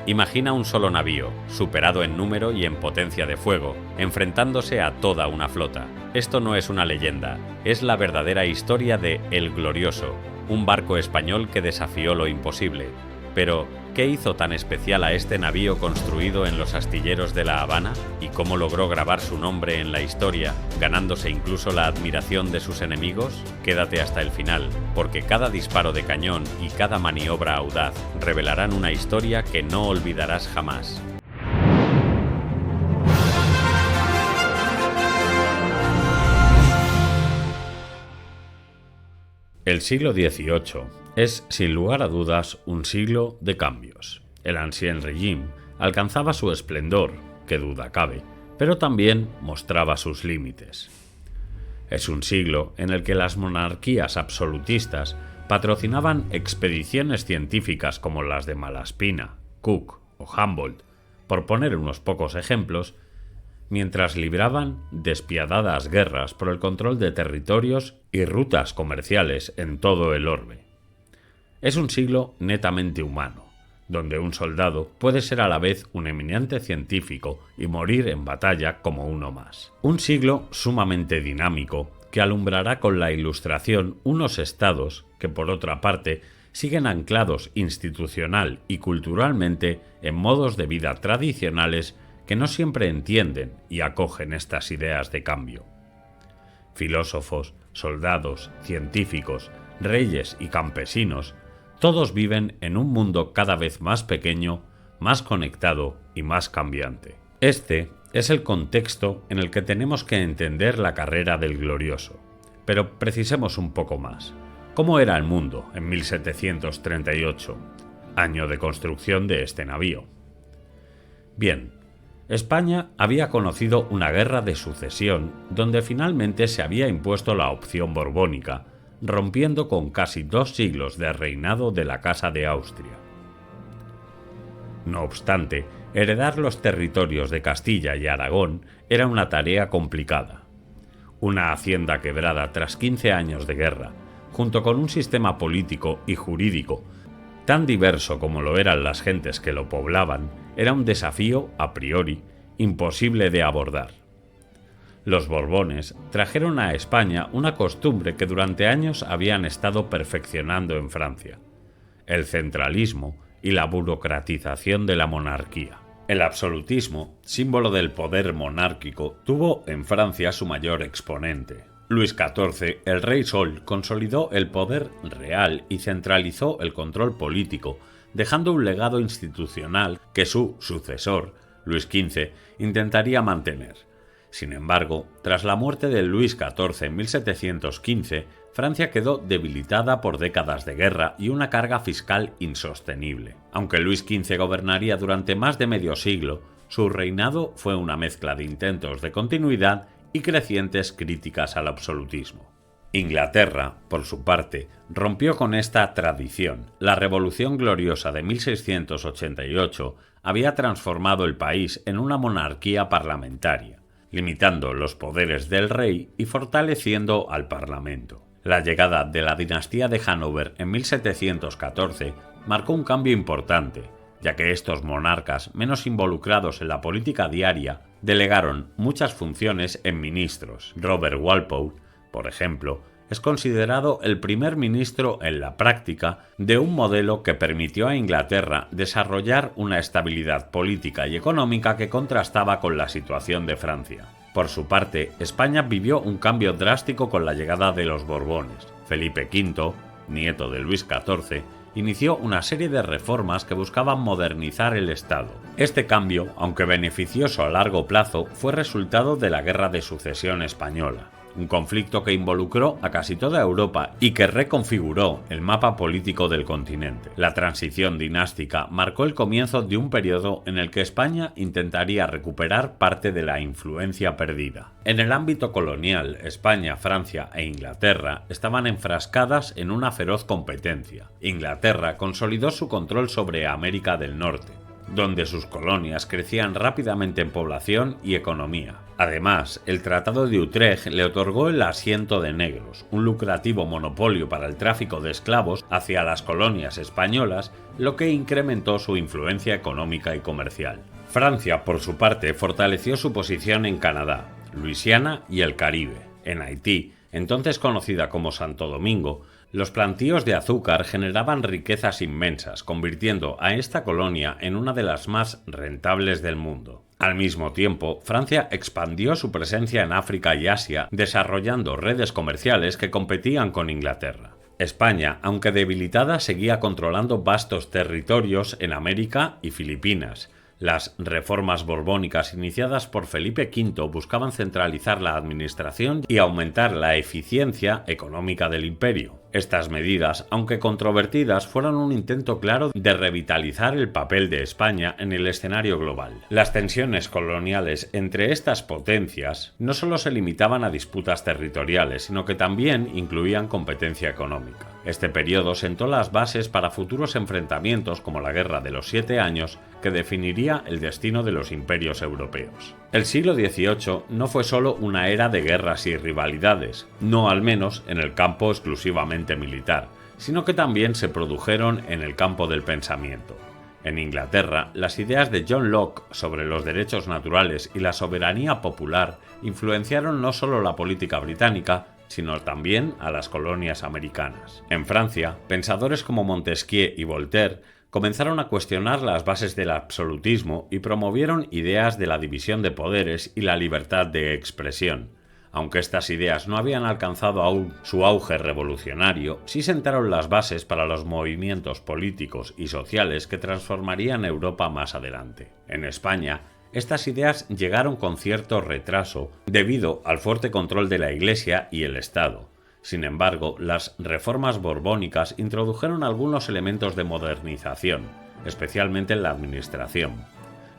Imagina un solo navío, superado en número y en potencia de fuego, enfrentándose a toda una flota. Esto no es una leyenda, es la verdadera historia de El Glorioso, un barco español que desafió lo imposible. Pero, ¿qué hizo tan especial a este navío construido en los astilleros de La Habana? ¿Y cómo logró grabar su nombre en la historia, ganándose incluso la admiración de sus enemigos? Quédate hasta el final, porque cada disparo de cañón y cada maniobra audaz revelarán una historia que no olvidarás jamás. El siglo XVIII es, sin lugar a dudas, un siglo de cambios. El Ancien Régime alcanzaba su esplendor, que duda cabe, pero también mostraba sus límites. Es un siglo en el que las monarquías absolutistas patrocinaban expediciones científicas como las de Malaspina, Cook o Humboldt, por poner unos pocos ejemplos, mientras libraban despiadadas guerras por el control de territorios y rutas comerciales en todo el orbe. Es un siglo netamente humano, donde un soldado puede ser a la vez un eminente científico y morir en batalla como uno más. Un siglo sumamente dinámico que alumbrará con la Ilustración unos estados que, por otra parte, siguen anclados institucional y culturalmente en modos de vida tradicionales que no siempre entienden y acogen estas ideas de cambio. Filósofos, soldados, científicos, reyes y campesinos, todos viven en un mundo cada vez más pequeño, más conectado y más cambiante. Este es el contexto en el que tenemos que entender la carrera del Glorioso. Pero precisemos un poco más. ¿Cómo era el mundo en 1738, año de construcción de este navío? Bien, España había conocido una guerra de sucesión donde finalmente se había impuesto la opción borbónica, rompiendo con casi 2 siglos de reinado de la Casa de Austria. No obstante, heredar los territorios de Castilla y Aragón era una tarea complicada. Una hacienda quebrada tras 15 años de guerra, junto con un sistema político y jurídico tan diverso como lo eran las gentes que lo poblaban, era un desafío, a priori, imposible de abordar. Los Borbones trajeron a España una costumbre que durante años habían estado perfeccionando en Francia: el centralismo y la burocratización de la monarquía. El absolutismo, símbolo del poder monárquico, tuvo en Francia su mayor exponente. Luis XIV, el Rey Sol, consolidó el poder real y centralizó el control político, dejando un legado institucional que su sucesor, Luis XV, intentaría mantener. Sin embargo, tras la muerte de Luis XIV en 1715, Francia quedó debilitada por décadas de guerra y una carga fiscal insostenible. Aunque Luis XV gobernaría durante más de medio siglo, su reinado fue una mezcla de intentos de continuidad y crecientes críticas al absolutismo. Inglaterra, por su parte, rompió con esta tradición. La Revolución Gloriosa de 1688 había transformado el país en una monarquía parlamentaria, limitando los poderes del rey y fortaleciendo al Parlamento. La llegada de la dinastía de Hannover en 1714 marcó un cambio importante, ya que estos monarcas, menos involucrados en la política diaria, delegaron muchas funciones en ministros. Robert Walpole, por ejemplo, es considerado el primer ministro en la práctica de un modelo que permitió a Inglaterra desarrollar una estabilidad política y económica que contrastaba con la situación de Francia. Por su parte, España vivió un cambio drástico con la llegada de los Borbones. Felipe V, nieto de Luis XIV, inició una serie de reformas que buscaban modernizar el Estado. Este cambio, aunque beneficioso a largo plazo, fue resultado de la Guerra de Sucesión Española, un conflicto que involucró a casi toda Europa y que reconfiguró el mapa político del continente. La transición dinástica marcó el comienzo de un periodo en el que España intentaría recuperar parte de la influencia perdida. En el ámbito colonial, España, Francia e Inglaterra estaban enfrascadas en una feroz competencia. Inglaterra consolidó su control sobre América del Norte, donde sus colonias crecían rápidamente en población y economía. Además, el Tratado de Utrecht le otorgó el asiento de negros, un lucrativo monopolio para el tráfico de esclavos hacia las colonias españolas, lo que incrementó su influencia económica y comercial. Francia, por su parte, fortaleció su posición en Canadá, Luisiana y el Caribe. En Haití, entonces conocida como Santo Domingo, los plantíos de azúcar generaban riquezas inmensas, convirtiendo a esta colonia en una de las más rentables del mundo. Al mismo tiempo, Francia expandió su presencia en África y Asia, desarrollando redes comerciales que competían con Inglaterra. España, aunque debilitada, seguía controlando vastos territorios en América y Filipinas. Las reformas borbónicas iniciadas por Felipe V buscaban centralizar la administración y aumentar la eficiencia económica del imperio. Estas medidas, aunque controvertidas, fueron un intento claro de revitalizar el papel de España en el escenario global. Las tensiones coloniales entre estas potencias no solo se limitaban a disputas territoriales, sino que también incluían competencia económica. Este periodo sentó las bases para futuros enfrentamientos como la Guerra de los 7 Años, que definiría el destino de los imperios europeos. El siglo XVIII no fue solo una era de guerras y rivalidades, no al menos en el campo exclusivamente militar, sino que también se produjeron en el campo del pensamiento. En Inglaterra, las ideas de John Locke sobre los derechos naturales y la soberanía popular influenciaron no solo la política británica, sino también a las colonias americanas. En Francia, pensadores como Montesquieu y Voltaire comenzaron a cuestionar las bases del absolutismo y promovieron ideas de la división de poderes y la libertad de expresión. Aunque estas ideas no habían alcanzado aún su auge revolucionario, sí sentaron las bases para los movimientos políticos y sociales que transformarían Europa más adelante. En España, estas ideas llegaron con cierto retraso debido al fuerte control de la Iglesia y el Estado. Sin embargo, las reformas borbónicas introdujeron algunos elementos de modernización, especialmente en la administración.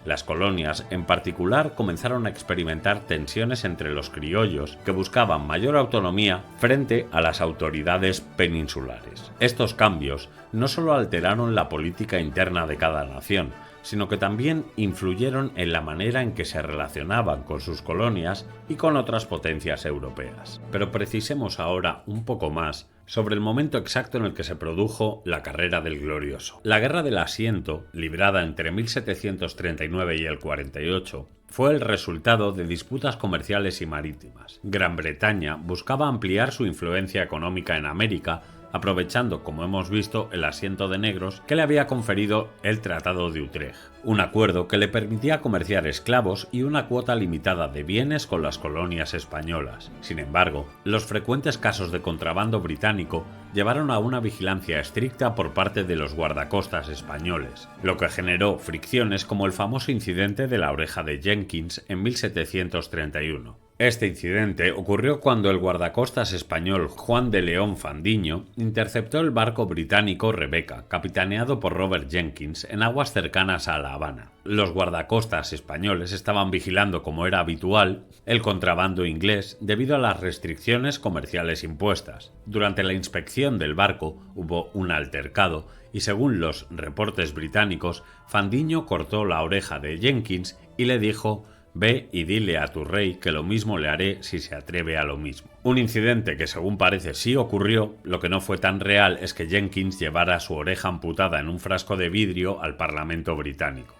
Las colonias, en particular, comenzaron a experimentar tensiones entre los criollos que buscaban mayor autonomía frente a las autoridades peninsulares. Estos cambios no solo alteraron la política interna de cada nación, sino que también influyeron en la manera en que se relacionaban con sus colonias y con otras potencias europeas. Pero precisemos ahora un poco más sobre el momento exacto en el que se produjo la Carrera del Glorioso. La Guerra del Asiento, librada entre 1739 y el 48, fue el resultado de disputas comerciales y marítimas. Gran Bretaña buscaba ampliar su influencia económica en América, aprovechando, como hemos visto, el asiento de negros que le había conferido el Tratado de Utrecht, un acuerdo que le permitía comerciar esclavos y una cuota limitada de bienes con las colonias españolas. Sin embargo, los frecuentes casos de contrabando británico llevaron a una vigilancia estricta por parte de los guardacostas españoles, lo que generó fricciones como el famoso incidente de la oreja de Jenkins en 1731. Este incidente ocurrió cuando el guardacostas español Juan de León Fandiño interceptó el barco británico Rebecca, capitaneado por Robert Jenkins, en aguas cercanas a La Habana. Los guardacostas españoles estaban vigilando, como era habitual, el contrabando inglés debido a las restricciones comerciales impuestas. Durante la inspección del barco hubo un altercado y, según los reportes británicos, Fandiño cortó la oreja de Jenkins y le dijo: «Ve y dile a tu rey que lo mismo le haré si se atreve a lo mismo». Un incidente que, según parece, sí ocurrió. Lo que no fue tan real es que Jenkins llevara su oreja amputada en un frasco de vidrio al Parlamento británico.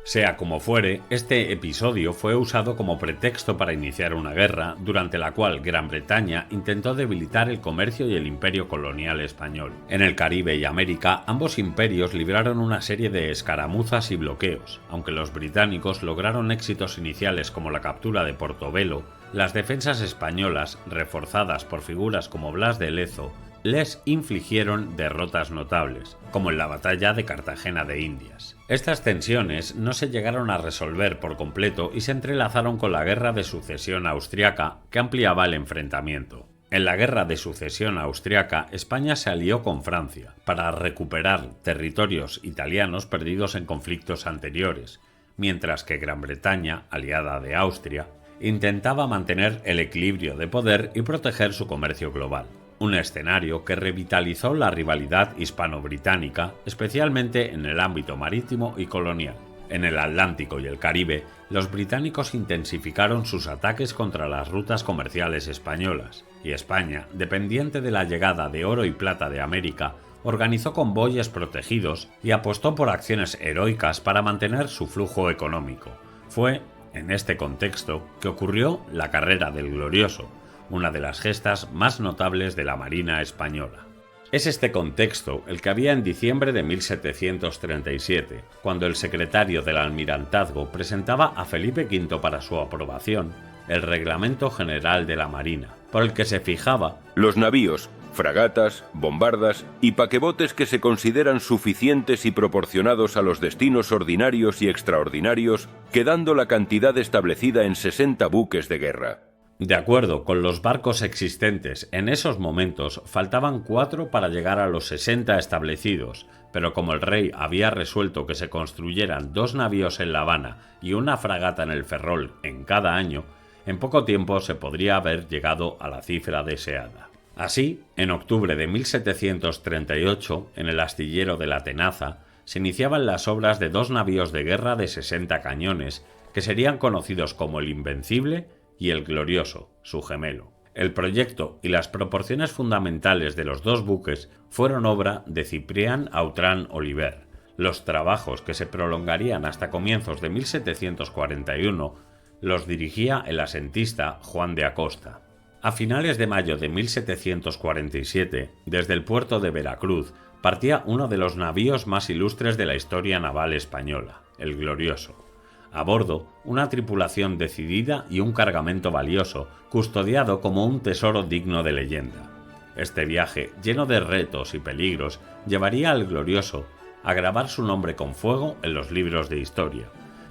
Sea como fuere, este episodio fue usado como pretexto para iniciar una guerra, durante la cual Gran Bretaña intentó debilitar el comercio y el imperio colonial español. En el Caribe y América, ambos imperios libraron una serie de escaramuzas y bloqueos. Aunque los británicos lograron éxitos iniciales como la captura de Portobelo, las defensas españolas, reforzadas por figuras como Blas de Lezo, les infligieron derrotas notables, como en la batalla de Cartagena de Indias. Estas tensiones no se llegaron a resolver por completo y se entrelazaron con la Guerra de Sucesión Austriaca, que ampliaba el enfrentamiento. En la Guerra de Sucesión Austriaca, España se alió con Francia para recuperar territorios italianos perdidos en conflictos anteriores, mientras que Gran Bretaña, aliada de Austria, intentaba mantener el equilibrio de poder y proteger su comercio global. Un escenario que revitalizó la rivalidad hispano-británica, especialmente en el ámbito marítimo y colonial. En el Atlántico y el Caribe, los británicos intensificaron sus ataques contra las rutas comerciales españolas, y España, dependiente de la llegada de oro y plata de América, organizó convoyes protegidos y apostó por acciones heroicas para mantener su flujo económico. Fue, en este contexto, que ocurrió la Carrera del Glorioso, una de las gestas más notables de la Marina española. Es este contexto el que había en diciembre de 1737, cuando el secretario del Almirantazgo presentaba a Felipe V para su aprobación el Reglamento General de la Marina, por el que se fijaba los navíos, fragatas, bombardas y paquebotes que se consideran suficientes y proporcionados a los destinos ordinarios y extraordinarios, quedando la cantidad establecida en 60 buques de guerra. De acuerdo con los barcos existentes en esos momentos, faltaban 4 para llegar a los 60 establecidos, pero como el rey había resuelto que se construyeran 2 navíos en La Habana y una fragata en el Ferrol en cada año, en poco tiempo se podría haber llegado a la cifra deseada. Así, en octubre de 1738, en el astillero de la Tenaza, se iniciaban las obras de 2 navíos de guerra de 60 cañones, que serían conocidos como el Invencible y el Glorioso, su gemelo. El proyecto y las proporciones fundamentales de los 2 buques fueron obra de Ciprián Autrán Oliver. Los trabajos, que se prolongarían hasta comienzos de 1741, los dirigía el asentista Juan de Acosta. A finales de mayo de 1747, desde el puerto de Veracruz, partía uno de los navíos más ilustres de la historia naval española, el Glorioso. A bordo, una tripulación decidida y un cargamento valioso, custodiado como un tesoro digno de leyenda. Este viaje, lleno de retos y peligros, llevaría al Glorioso a grabar su nombre con fuego en los libros de historia.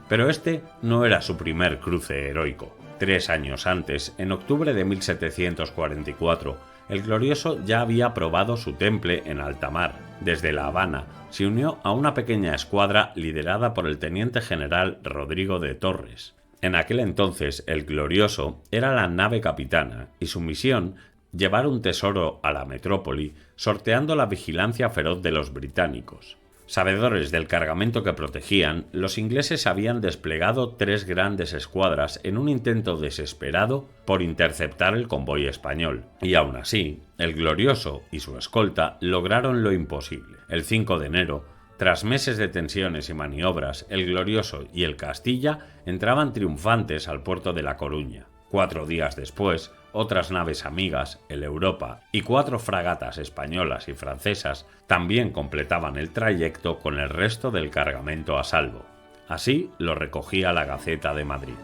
Pero este no era su primer cruce heroico. 3 años antes, en octubre de 1744, el Glorioso ya había probado su temple en alta mar. Desde La Habana, se unió a una pequeña escuadra liderada por el teniente general Rodrigo de Torres. En aquel entonces, el Glorioso era la nave capitana y su misión, llevar un tesoro a la metrópoli, sorteando la vigilancia feroz de los británicos. Sabedores del cargamento que protegían, los ingleses habían desplegado 3 grandes escuadras en un intento desesperado por interceptar el convoy español. Y aún así, el Glorioso y su escolta lograron lo imposible. El 5 de enero, tras meses de tensiones y maniobras, el Glorioso y el Castilla entraban triunfantes al puerto de La Coruña. 4 días después, otras naves amigas, el Europa, y 4 fragatas españolas y francesas también completaban el trayecto con el resto del cargamento a salvo. Así lo recogía la Gaceta de Madrid.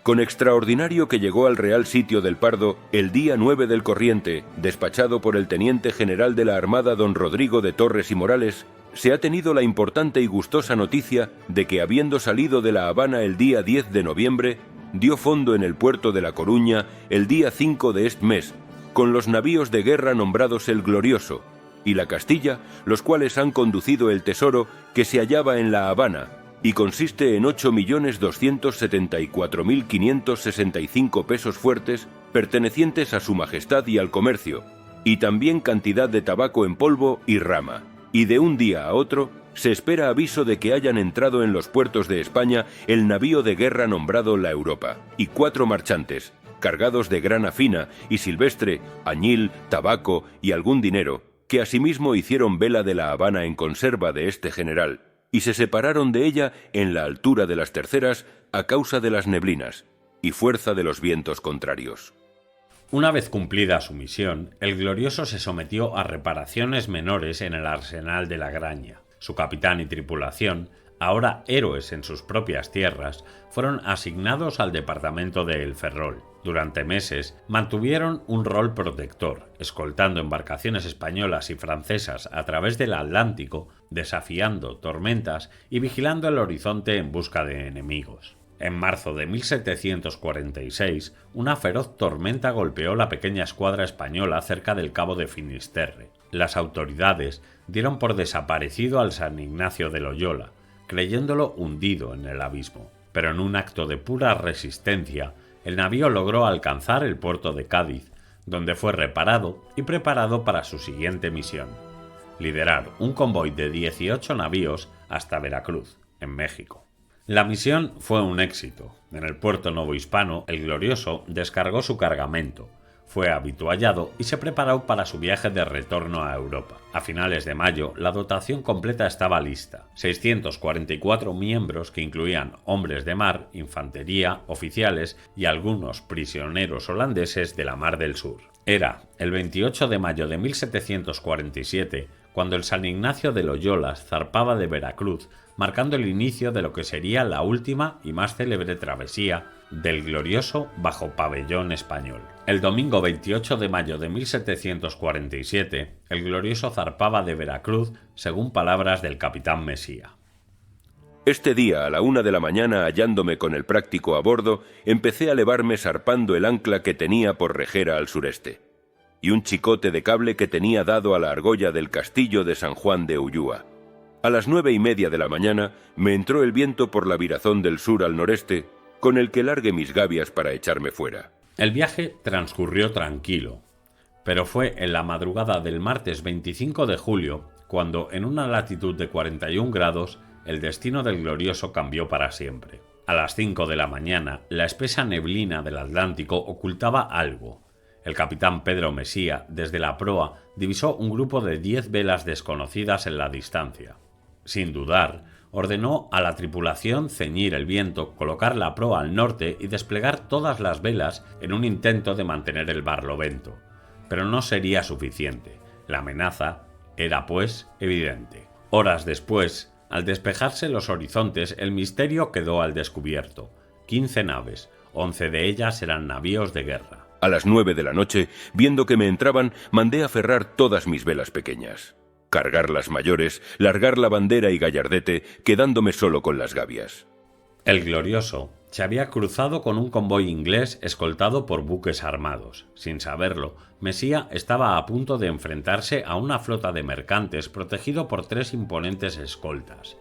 Con extraordinario que llegó al Real Sitio del Pardo el día 9 del corriente, despachado por el teniente general de la Armada don Rodrigo de Torres y Morales, se ha tenido la importante y gustosa noticia de que, habiendo salido de La Habana el día 10 de noviembre, dio fondo en el puerto de La Coruña el día 5 de este mes, con los navíos de guerra nombrados el Glorioso y la Castilla, los cuales han conducido el tesoro que se hallaba en La Habana, y consiste en 8.274.565 pesos fuertes pertenecientes a su majestad y al comercio, y también cantidad de tabaco en polvo y rama. Y de un día a otro se espera aviso de que hayan entrado en los puertos de España el navío de guerra nombrado la Europa, y 4 marchantes, cargados de grana fina y silvestre, añil, tabaco y algún dinero, que asimismo hicieron vela de La Habana en conserva de este general, y se separaron de ella en la altura de las terceras a causa de las neblinas y fuerza de los vientos contrarios. Una vez cumplida su misión, el Glorioso se sometió a reparaciones menores en el arsenal de la Graña. Su capitán y tripulación, ahora héroes en sus propias tierras, fueron asignados al departamento de El Ferrol. Durante meses mantuvieron un rol protector, escoltando embarcaciones españolas y francesas a través del Atlántico, desafiando tormentas y vigilando el horizonte en busca de enemigos. En marzo de 1746, una feroz tormenta golpeó la pequeña escuadra española cerca del Cabo de Finisterre. Las autoridades dieron por desaparecido al San Ignacio de Loyola, creyéndolo hundido en el abismo. Pero en un acto de pura resistencia, el navío logró alcanzar el puerto de Cádiz, donde fue reparado y preparado para su siguiente misión: liderar un convoy de 18 navíos hasta Veracruz, en México. La misión fue un éxito. En el puerto novohispano, el Glorioso descargó su cargamento, fue avituallado y se preparó para su viaje de retorno a Europa. A finales de mayo, la dotación completa estaba lista. 644 miembros que incluían hombres de mar, infantería, oficiales y algunos prisioneros holandeses de la Mar del Sur. Era el 28 de mayo de 1747 cuando el San Ignacio de Loyola zarpaba de Veracruz, marcando el inicio de lo que sería la última y más célebre travesía del Glorioso bajo pabellón español. El domingo 28 de mayo de 1747, el Glorioso zarpaba de Veracruz, según palabras del capitán Mesía. Este día, a la 1 de la mañana, hallándome con el práctico a bordo, empecé a levarme zarpando el ancla que tenía por rejera al sureste, y un chicote de cable que tenía dado a la argolla del castillo de San Juan de Ulúa. A las 9:30 de la mañana me entró el viento por la virazón del sur al noreste, con el que largué mis gavias para echarme fuera. El viaje transcurrió tranquilo, pero fue en la madrugada del martes 25 de julio cuando, en una latitud de 41 grados, el destino del Glorioso cambió para siempre. A las 5 de la mañana, la espesa neblina del Atlántico ocultaba algo. El capitán Pedro Mesía, desde la proa, divisó un grupo de 10 velas desconocidas en la distancia. Sin dudar, ordenó a la tripulación ceñir el viento, colocar la proa al norte y desplegar todas las velas en un intento de mantener el barlovento. Pero no sería suficiente. La amenaza era, pues, evidente. Horas después, al despejarse los horizontes, el misterio quedó al descubierto. 15 naves, 11 de ellas eran navíos de guerra. A las 9 de la noche, viendo que me entraban, mandé aferrar todas mis velas pequeñas, cargar las mayores, largar la bandera y gallardete, quedándome solo con las gavias. El Glorioso se había cruzado con un convoy inglés escoltado por buques armados. Sin saberlo, Mesía estaba a punto de enfrentarse a una flota de mercantes protegido por 3 imponentes escoltas.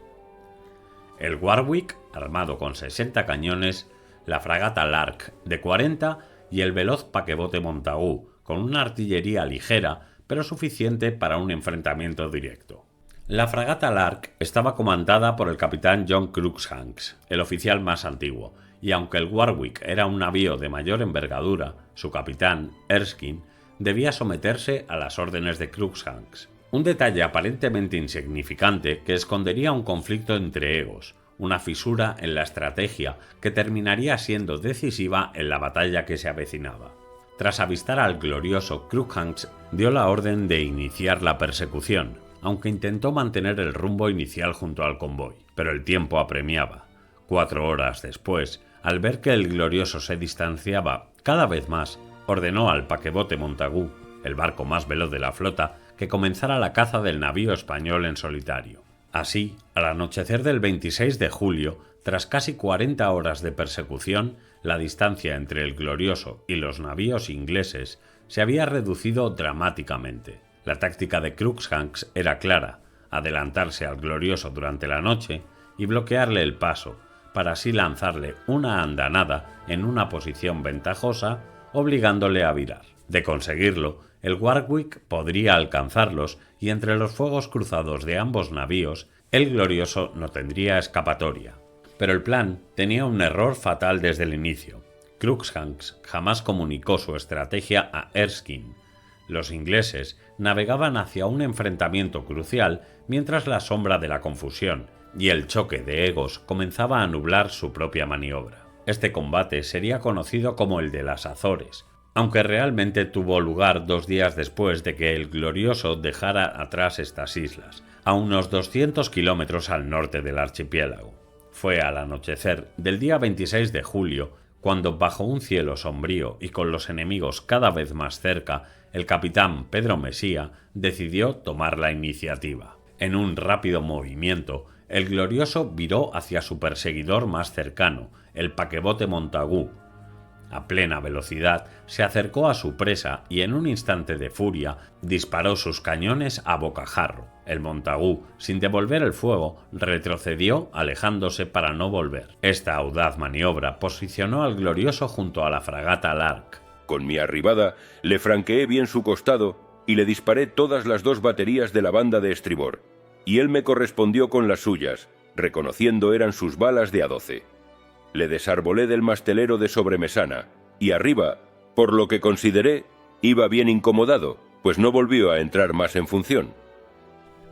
El Warwick, armado con 60 cañones, la fragata Lark, de 40, y el veloz paquebote Montagu, con una artillería ligera, pero suficiente para un enfrentamiento directo. La fragata Lark estaba comandada por el capitán John Cruikshanks, el oficial más antiguo, y aunque el Warwick era un navío de mayor envergadura, su capitán, Erskine, debía someterse a las órdenes de Cruikshanks. Un detalle aparentemente insignificante que escondería un conflicto entre egos, una fisura en la estrategia que terminaría siendo decisiva en la batalla que se avecinaba. Tras avistar al Glorioso, Cruikshanks dio la orden de iniciar la persecución, aunque intentó mantener el rumbo inicial junto al convoy. Pero el tiempo apremiaba. 4 horas después, al ver que el Glorioso se distanciaba cada vez más, ordenó al paquebote Montagu, el barco más veloz de la flota, que comenzara la caza del navío español en solitario. Así, al anochecer del 26 de julio, tras casi 40 horas de persecución, la distancia entre el Glorioso y los navíos ingleses se había reducido dramáticamente. La táctica de Cruikshanks era clara: adelantarse al Glorioso durante la noche y bloquearle el paso, para así lanzarle una andanada en una posición ventajosa, obligándole a virar. De conseguirlo, el Warwick podría alcanzarlos y entre los fuegos cruzados de ambos navíos, el Glorioso no tendría escapatoria. Pero el plan tenía un error fatal desde el inicio. Cruikshanks jamás comunicó su estrategia a Erskine. Los ingleses navegaban hacia un enfrentamiento crucial mientras la sombra de la confusión y el choque de egos comenzaba a nublar su propia maniobra. Este combate sería conocido como el de las Azores, aunque realmente tuvo lugar 2 días después de que el Glorioso dejara atrás estas islas, a unos 200 kilómetros al norte del archipiélago. Fue al anochecer del día 26 de julio cuando, bajo un cielo sombrío y con los enemigos cada vez más cerca, el capitán Pedro Mesía decidió tomar la iniciativa. En un rápido movimiento, el Glorioso viró hacia su perseguidor más cercano, el paquebote Montagu. A plena velocidad se acercó a su presa y en un instante de furia disparó sus cañones a bocajarro. El Montagu, sin devolver el fuego, retrocedió alejándose para no volver. Esta audaz maniobra posicionó al Glorioso junto a la fragata Lark. Con mi arribada le franqueé bien su costado y le disparé todas las 2 baterías de la banda de estribor, y él me correspondió con las suyas, reconociendo eran sus balas de A12. Le desarbolé del mastelero de sobremesana, y arriba, por lo que consideré, iba bien incomodado, pues no volvió a entrar más en función.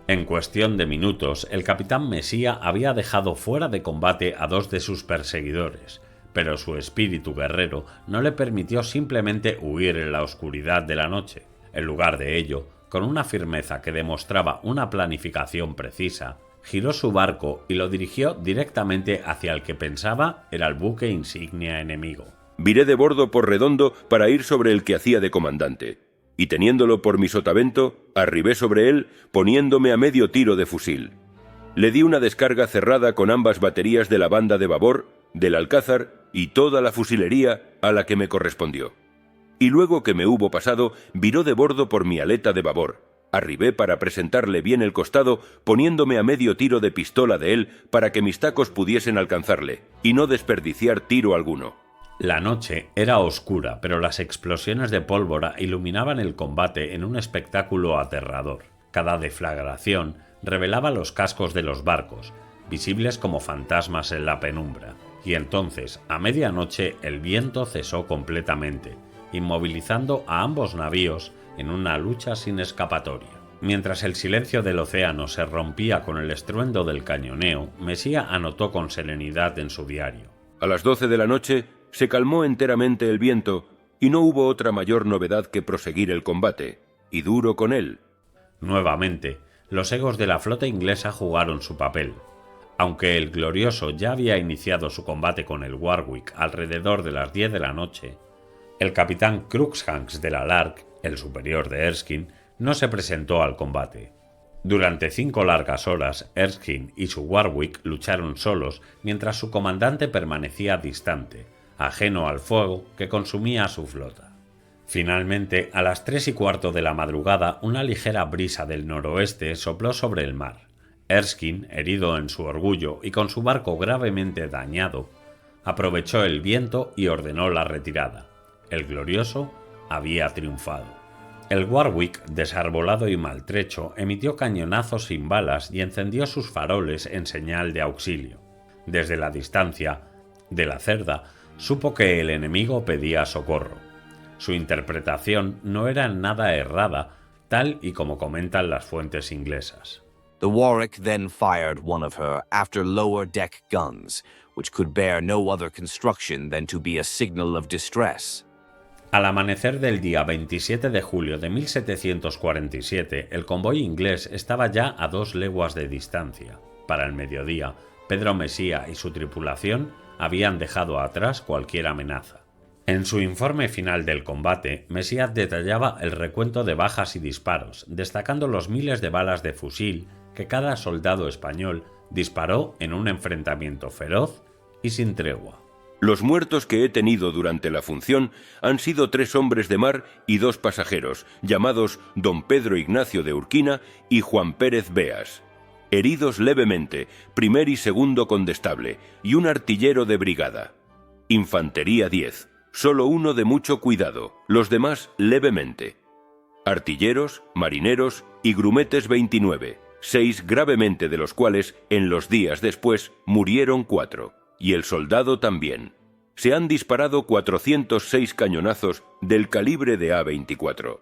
En cuestión de minutos, el capitán Mesía había dejado fuera de combate a 2 de sus perseguidores, pero su espíritu guerrero no le permitió simplemente huir en la oscuridad de la noche. En lugar de ello, con una firmeza que demostraba una planificación precisa, giró su barco y lo dirigió directamente hacia el que pensaba era el buque insignia enemigo. Viré de bordo por redondo para ir sobre el que hacía de comandante, y teniéndolo por mi sotavento, arribé sobre él poniéndome a medio tiro de fusil. Le di una descarga cerrada con ambas baterías de la banda de babor, del alcázar y toda la fusilería a la que me correspondió. Y luego que me hubo pasado, viró de bordo por mi aleta de babor. Arribé para presentarle bien el costado, poniéndome a medio tiro de pistola de él para que mis tacos pudiesen alcanzarle, y no desperdiciar tiro alguno. La noche era oscura, pero las explosiones de pólvora iluminaban el combate en un espectáculo aterrador. Cada deflagración revelaba los cascos de los barcos, visibles como fantasmas en la penumbra, y entonces, a medianoche, el viento cesó completamente, inmovilizando a ambos navíos en una lucha sin escapatoria. Mientras el silencio del océano se rompía con el estruendo del cañoneo, Mesía anotó con serenidad en su diario: A las 12 de la noche se calmó enteramente el viento y no hubo otra mayor novedad que proseguir el combate, y duro con él. Nuevamente, los egos de la flota inglesa jugaron su papel. Aunque el Glorioso ya había iniciado su combate con el Warwick alrededor de las 10 de la noche, el capitán Cruikshanks de la Lark, el superior de Erskine, no se presentó al combate. Durante 5 largas horas, Erskine y su Warwick lucharon solos mientras su comandante permanecía distante, ajeno al fuego que consumía su flota. Finalmente, a las 3:15 de la madrugada, una ligera brisa del noroeste sopló sobre el mar. Erskine, herido en su orgullo y con su barco gravemente dañado, aprovechó el viento y ordenó la retirada. El Glorioso había triunfado. El Warwick, desarbolado y maltrecho, emitió cañonazos sin balas y encendió sus faroles en señal de auxilio. Desde la distancia de la cerda, supo que el enemigo pedía socorro. Su interpretación no era nada errada, tal y como comentan las fuentes inglesas. The Warwick then fired one of her after-lower-deck guns, which could bear no other construction than to be a signal of distress. Al amanecer del día 27 de julio de 1747, el convoy inglés estaba ya a 2 leguas de distancia. Para el mediodía, Pedro Mesía y su tripulación habían dejado atrás cualquier amenaza. En su informe final del combate, Mesía detallaba el recuento de bajas y disparos, destacando los miles de balas de fusil que cada soldado español disparó en un enfrentamiento feroz y sin tregua. Los muertos que he tenido durante la función han sido 3 hombres de mar y 2 pasajeros, llamados don Pedro Ignacio de Urquina y Juan Pérez Beas. Heridos levemente, primer y segundo condestable, y un artillero de brigada. Infantería 10, solo uno de mucho cuidado, los demás levemente. Artilleros, marineros y grumetes 29, 6 gravemente, de los cuales, en los días después, murieron 4. Y el soldado también. Se han disparado 406 cañonazos del calibre de A24,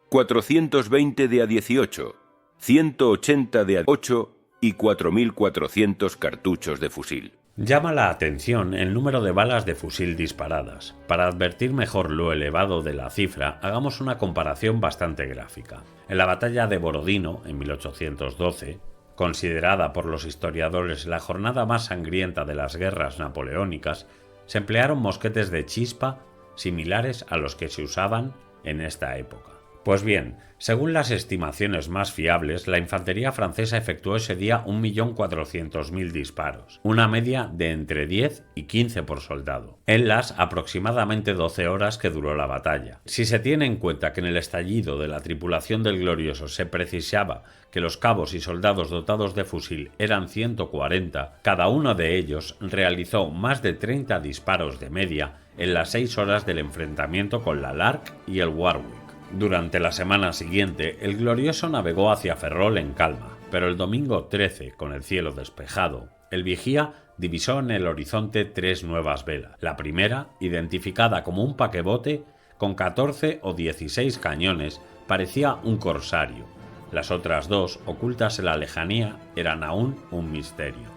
420 de A18, 180 de A8 y 4.400 cartuchos de fusil. Llama la atención el número de balas de fusil disparadas. Para advertir mejor lo elevado de la cifra, hagamos una comparación bastante gráfica. En la batalla de Borodino, en 1812, considerada por los historiadores la jornada más sangrienta de las guerras napoleónicas, se emplearon mosquetes de chispa similares a los que se usaban en esta época. Pues bien, según las estimaciones más fiables, la infantería francesa efectuó ese día 1.400.000 disparos, una media de entre 10 y 15 por soldado, en las aproximadamente 12 horas que duró la batalla. Si se tiene en cuenta que en el estallido de la tripulación del Glorioso se precisaba que los cabos y soldados dotados de fusil eran 140, cada uno de ellos realizó más de 30 disparos de media en las 6 horas del enfrentamiento con la Lark y el Warwick. Durante la semana siguiente, el Glorioso navegó hacia Ferrol en calma, pero el domingo 13, con el cielo despejado, el vigía divisó en el horizonte 3 nuevas velas. La primera, identificada como un paquebote con 14 o 16 cañones, parecía un corsario. Las otras 2, ocultas en la lejanía, eran aún un misterio.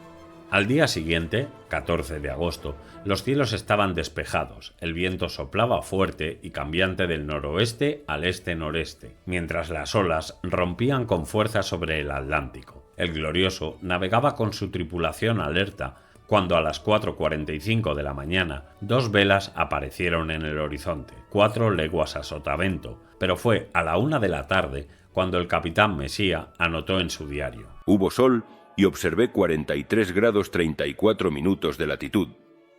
Al día siguiente, 14 de agosto, los cielos estaban despejados, el viento soplaba fuerte y cambiante del noroeste al este-noreste, mientras las olas rompían con fuerza sobre el Atlántico. El Glorioso navegaba con su tripulación alerta cuando a las 4:45 de la mañana 2 velas aparecieron en el horizonte, 4 leguas a sotavento, pero fue a la 1 de la tarde cuando el capitán Mesía anotó en su diario: Hubo sol y observé 43 grados 34 minutos de latitud,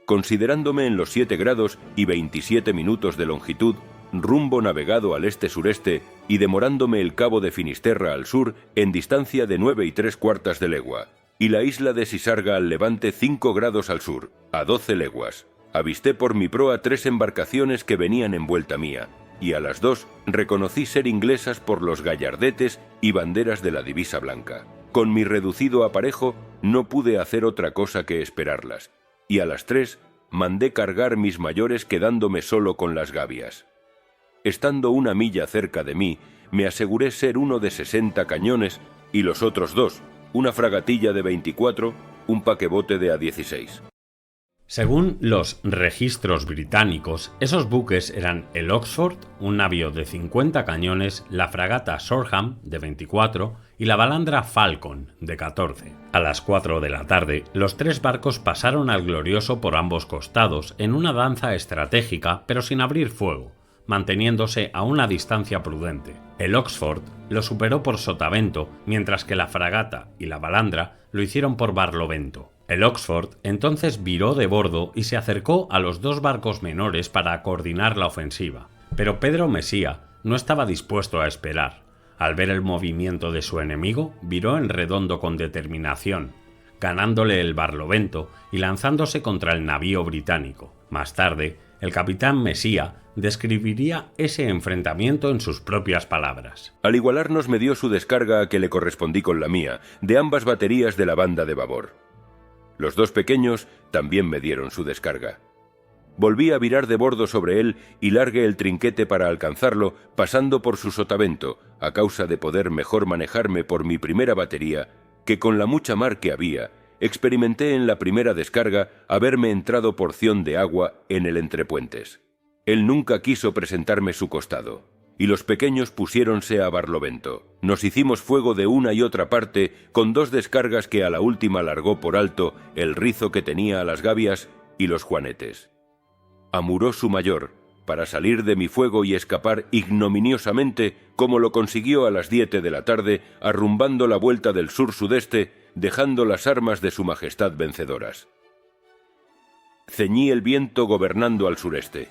considerándome en los 7 grados y 27 minutos de longitud, rumbo navegado al este-sureste y demorándome el cabo de Finisterra al sur en distancia de 9 3/4 de legua, y la isla de Sisarga al levante 5 grados al sur, a 12 leguas. Avisté por mi proa 3 embarcaciones que venían en vuelta mía, y a las 2 reconocí ser inglesas por los gallardetes y banderas de la divisa blanca. Con mi reducido aparejo no pude hacer otra cosa que esperarlas, y a las 3 mandé cargar mis mayores quedándome solo con las gavias. Estando 1 milla cerca de mí, me aseguré ser uno de 60 cañones y los otros 2, una fragatilla de 24, un paquebote de A-16. Según los registros británicos, esos buques eran el Oxford, un navío de 50 cañones, la fragata Shoreham, de 24, y la balandra Falcon, de 14. A las 4 de la tarde, los 3 barcos pasaron al Glorioso por ambos costados, en una danza estratégica, pero sin abrir fuego, manteniéndose a una distancia prudente. El Oxford lo superó por sotavento, mientras que la fragata y la balandra lo hicieron por barlovento. El Oxford entonces viró de bordo y se acercó a los 2 barcos menores para coordinar la ofensiva. Pero Pedro Mesía no estaba dispuesto a esperar. Al ver el movimiento de su enemigo, viró en redondo con determinación, ganándole el barlovento y lanzándose contra el navío británico. Más tarde, el capitán Mesía describiría ese enfrentamiento en sus propias palabras. Al igualarnos me dio su descarga a que le correspondí con la mía, de ambas baterías de la banda de babor. Los 2 pequeños también me dieron su descarga. Volví a virar de bordo sobre él y largué el trinquete para alcanzarlo, pasando por su sotavento, a causa de poder mejor manejarme por mi primera batería, que con la mucha mar que había, experimenté en la primera descarga haberme entrado porción de agua en el entrepuentes. Él nunca quiso presentarme su costado, y los pequeños pusiéronse a barlovento. Nos hicimos fuego de una y otra parte, con 2 descargas que a la última largó por alto el rizo que tenía a las gavias y los juanetes. Amuró su mayor, para salir de mi fuego y escapar ignominiosamente, como lo consiguió a las 7 de la tarde, arrumbando la vuelta del sur-sudeste, dejando las armas de su majestad vencedoras. Ceñí el viento gobernando al sureste.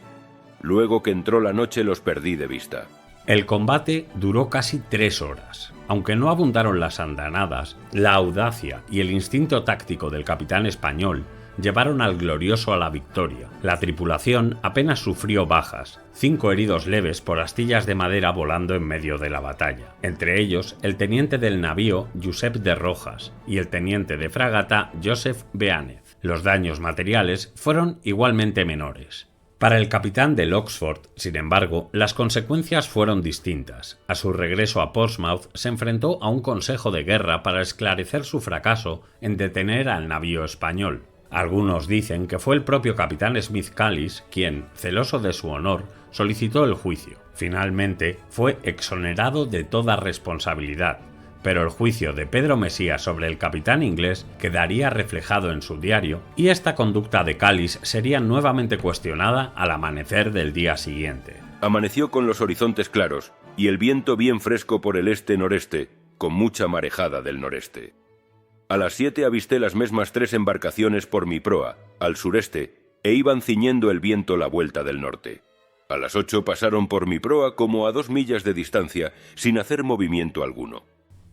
Luego que entró la noche los perdí de vista. El combate duró casi 3 horas. Aunque no abundaron las andanadas, la audacia y el instinto táctico del capitán español llevaron al Glorioso a la victoria. La tripulación apenas sufrió bajas, 5 heridos leves por astillas de madera volando en medio de la batalla. Entre ellos, el teniente del navío Josep de Rojas y el teniente de fragata Joseph Beánez. Los daños materiales fueron igualmente menores. Para el capitán del Oxford, sin embargo, las consecuencias fueron distintas. A su regreso a Portsmouth se enfrentó a un consejo de guerra para esclarecer su fracaso en detener al navío español. Algunos dicen que fue el propio capitán Smith Callis quien, celoso de su honor, solicitó el juicio. Finalmente, fue exonerado de toda responsabilidad, pero el juicio de Pedro Mesía sobre el capitán inglés quedaría reflejado en su diario y esta conducta de Callis sería nuevamente cuestionada al amanecer del día siguiente. Amaneció con los horizontes claros y el viento bien fresco por el este-noreste, con mucha marejada del noreste. A las 7 avisté las mismas 3 embarcaciones por mi proa, al sureste, e iban ciñendo el viento la vuelta del norte. A las 8 pasaron por mi proa como a 2 millas de distancia, sin hacer movimiento alguno.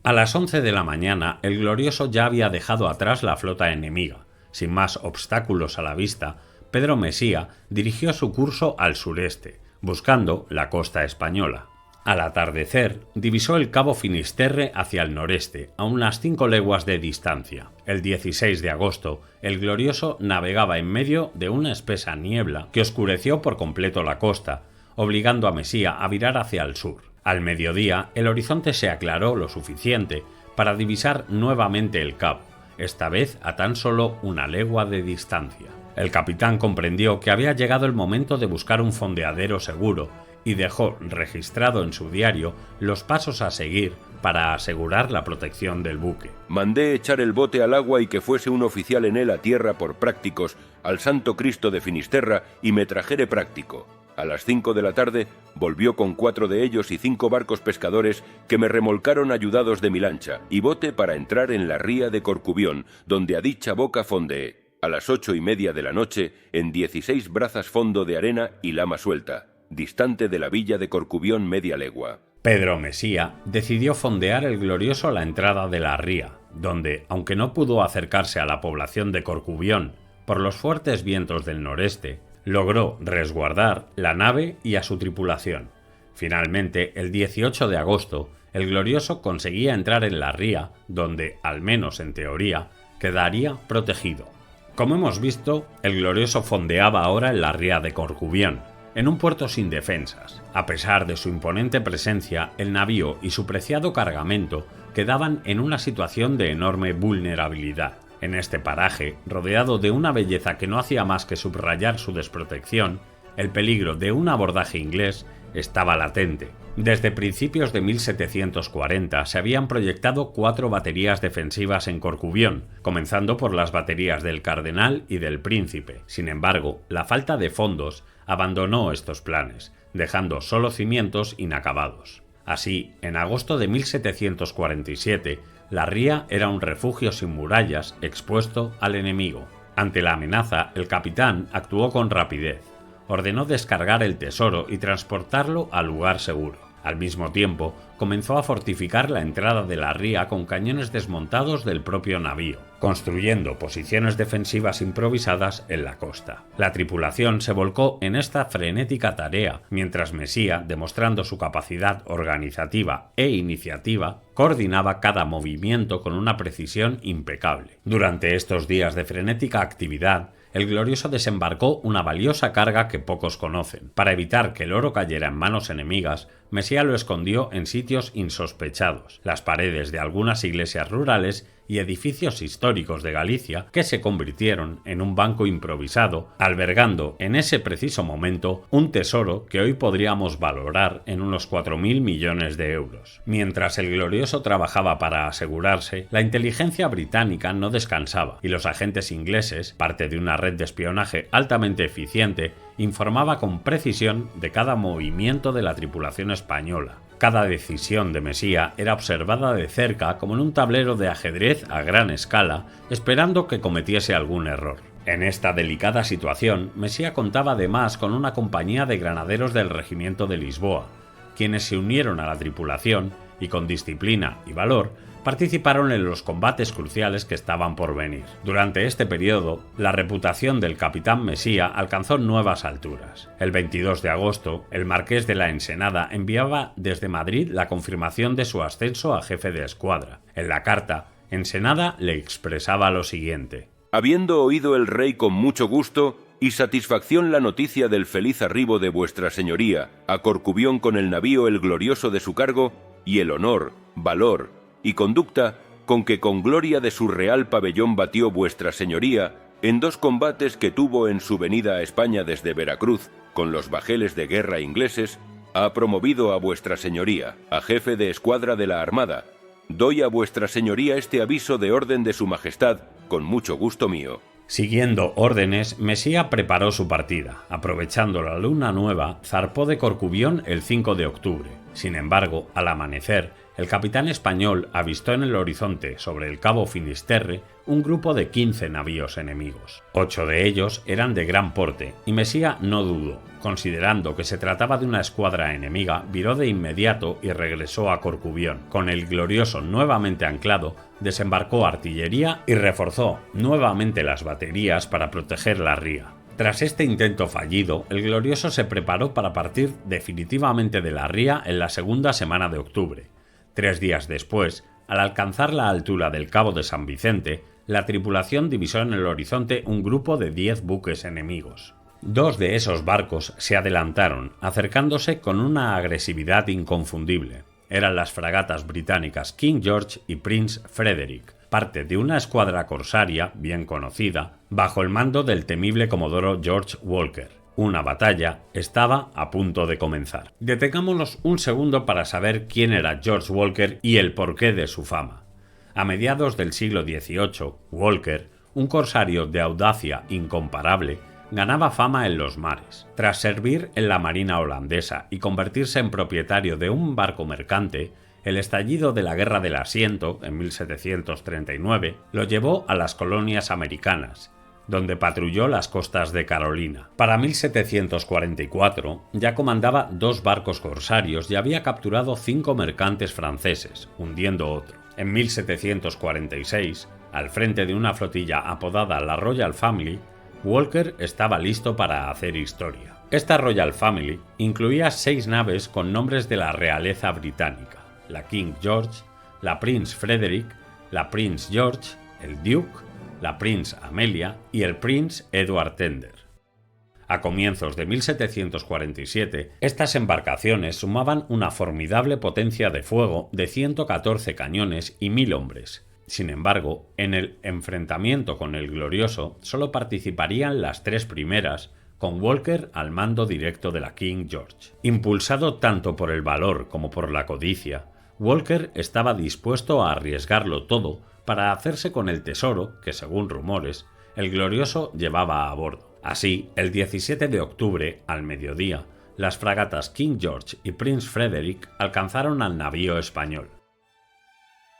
A las 11 de la mañana, el Glorioso ya había dejado atrás la flota enemiga. Sin más obstáculos a la vista, Pedro Mesía dirigió su curso al sureste, buscando la costa española. Al atardecer, divisó el cabo Finisterre hacia el noreste, a unas 5 leguas de distancia. El 16 de agosto, el Glorioso navegaba en medio de una espesa niebla que oscureció por completo la costa, obligando a Mesía a virar hacia el sur. Al mediodía, el horizonte se aclaró lo suficiente para divisar nuevamente el cabo, esta vez a tan solo 1 legua de distancia. El capitán comprendió que había llegado el momento de buscar un fondeadero seguro y dejó registrado en su diario los pasos a seguir para asegurar la protección del buque. Mandé echar el bote al agua y que fuese un oficial en él a tierra por prácticos al Santo Cristo de Finisterra y me trajere práctico. A las 5 de la tarde volvió con 4 de ellos y 5 barcos pescadores que me remolcaron ayudados de mi lancha y bote para entrar en la ría de Corcubión, donde a dicha boca fondeé. A las 8:30 de la noche, en 16 brazas fondo de arena y lama suelta, distante de la villa de Corcubión media legua. Pedro Mesía decidió fondear el Glorioso a la entrada de la ría, donde, aunque no pudo acercarse a la población de Corcubión por los fuertes vientos del noreste, logró resguardar la nave y a su tripulación. Finalmente, el 18 de agosto, el Glorioso conseguía entrar en la ría, donde, al menos en teoría, quedaría protegido. Como hemos visto, el Glorioso fondeaba ahora en la ría de Corcubión, en un puerto sin defensas. A pesar de su imponente presencia, el navío y su preciado cargamento quedaban en una situación de enorme vulnerabilidad. En este paraje, rodeado de una belleza que no hacía más que subrayar su desprotección, el peligro de un abordaje inglés estaba latente. Desde principios de 1740 se habían proyectado 4 baterías defensivas en Corcubión, comenzando por las baterías del Cardenal y del Príncipe. Sin embargo, la falta de fondos abandonó estos planes, dejando solo cimientos inacabados. Así, en agosto de 1747, la ría era un refugio sin murallas expuesto al enemigo. Ante la amenaza, el capitán actuó con rapidez. Ordenó descargar el tesoro y transportarlo al lugar seguro. Al mismo tiempo, comenzó a fortificar la entrada de la ría con cañones desmontados del propio navío, construyendo posiciones defensivas improvisadas en la costa. La tripulación se volcó en esta frenética tarea, mientras Mesía, demostrando su capacidad organizativa e iniciativa, coordinaba cada movimiento con una precisión impecable. Durante estos días de frenética actividad, el Glorioso desembarcó una valiosa carga que pocos conocen. Para evitar que el oro cayera en manos enemigas, Mesía lo escondió en sitios insospechados, las paredes de algunas iglesias rurales y edificios históricos de Galicia que se convirtieron en un banco improvisado, albergando en ese preciso momento un tesoro que hoy podríamos valorar en unos 4.000 millones de euros. Mientras el Glorioso trabajaba para asegurarse, la inteligencia británica no descansaba y los agentes ingleses, parte de una red de espionaje altamente eficiente, informaba con precisión de cada movimiento de la tripulación española. Cada decisión de Mesía era observada de cerca como en un tablero de ajedrez a gran escala, esperando que cometiese algún error. En esta delicada situación, Mesía contaba además con una compañía de granaderos del regimiento de Lisboa, quienes se unieron a la tripulación y con disciplina y valor participaron en los combates cruciales que estaban por venir. Durante este periodo, la reputación del capitán Mesía alcanzó nuevas alturas. El 22 de agosto, el marqués de la Ensenada enviaba desde Madrid la confirmación de su ascenso a jefe de escuadra. En la carta, Ensenada le expresaba lo siguiente: Habiendo oído el rey con mucho gusto y satisfacción la noticia del feliz arribo de vuestra señoría a Corcubión con el navío El Glorioso de su cargo, y el honor, valor y conducta con que con gloria de su real pabellón batió vuestra señoría en 2 combates que tuvo en su venida a España desde Veracruz con los bajeles de guerra ingleses, ha promovido a vuestra señoría a jefe de escuadra de la Armada. Doy a vuestra señoría este aviso de orden de su majestad con mucho gusto mío. Siguiendo órdenes, Mesía preparó su partida. Aprovechando la luna nueva, zarpó de Corcubión el 5 de octubre. Sin embargo, al amanecer, el capitán español avistó en el horizonte, sobre el cabo Finisterre, un grupo de 15 navíos enemigos. 8 de ellos eran de gran porte, y Mesía no dudó. Considerando que se trataba de una escuadra enemiga, viró de inmediato y regresó a Corcubión. Con el Glorioso nuevamente anclado, desembarcó artillería y reforzó nuevamente las baterías para proteger la ría. Tras este intento fallido, el Glorioso se preparó para partir definitivamente de la ría en la segunda semana de octubre. 3 días después, al alcanzar la altura del Cabo de San Vicente, la tripulación divisó en el horizonte un grupo de 10 buques enemigos. 2 de esos barcos se adelantaron, acercándose con una agresividad inconfundible. Eran las fragatas británicas King George y Prince Frederick, parte de una escuadra corsaria bien conocida, bajo el mando del temible comodoro George Walker. Una batalla estaba a punto de comenzar. Detengámonos un segundo para saber quién era George Walker y el porqué de su fama. A mediados del siglo XVIII, Walker, un corsario de audacia incomparable, ganaba fama en los mares. Tras servir en la marina holandesa y convertirse en propietario de un barco mercante, el estallido de la Guerra del Asiento, en 1739, lo llevó a las colonias americanas, donde patrulló las costas de Carolina. Para 1744 ya comandaba 2 barcos corsarios y había capturado 5 mercantes franceses, hundiendo otro. En 1746, al frente de una flotilla apodada la Royal Family, Walker estaba listo para hacer historia. Esta Royal Family incluía 6 naves con nombres de la realeza británica: la King George, la Prince Frederick, la Prince George, el Duke, la Prince Amelia y el Prince Edward Tender. A comienzos de 1747, estas embarcaciones sumaban una formidable potencia de fuego de 114 cañones y 1000 hombres. Sin embargo, en el enfrentamiento con el Glorioso solo participarían las 3 primeras, con Walker al mando directo de la King George. Impulsado tanto por el valor como por la codicia, Walker estaba dispuesto a arriesgarlo todo para hacerse con el tesoro que, según rumores, el Glorioso llevaba a bordo. Así, el 17 de octubre, al mediodía, las fragatas King George y Prince Frederick alcanzaron al navío español.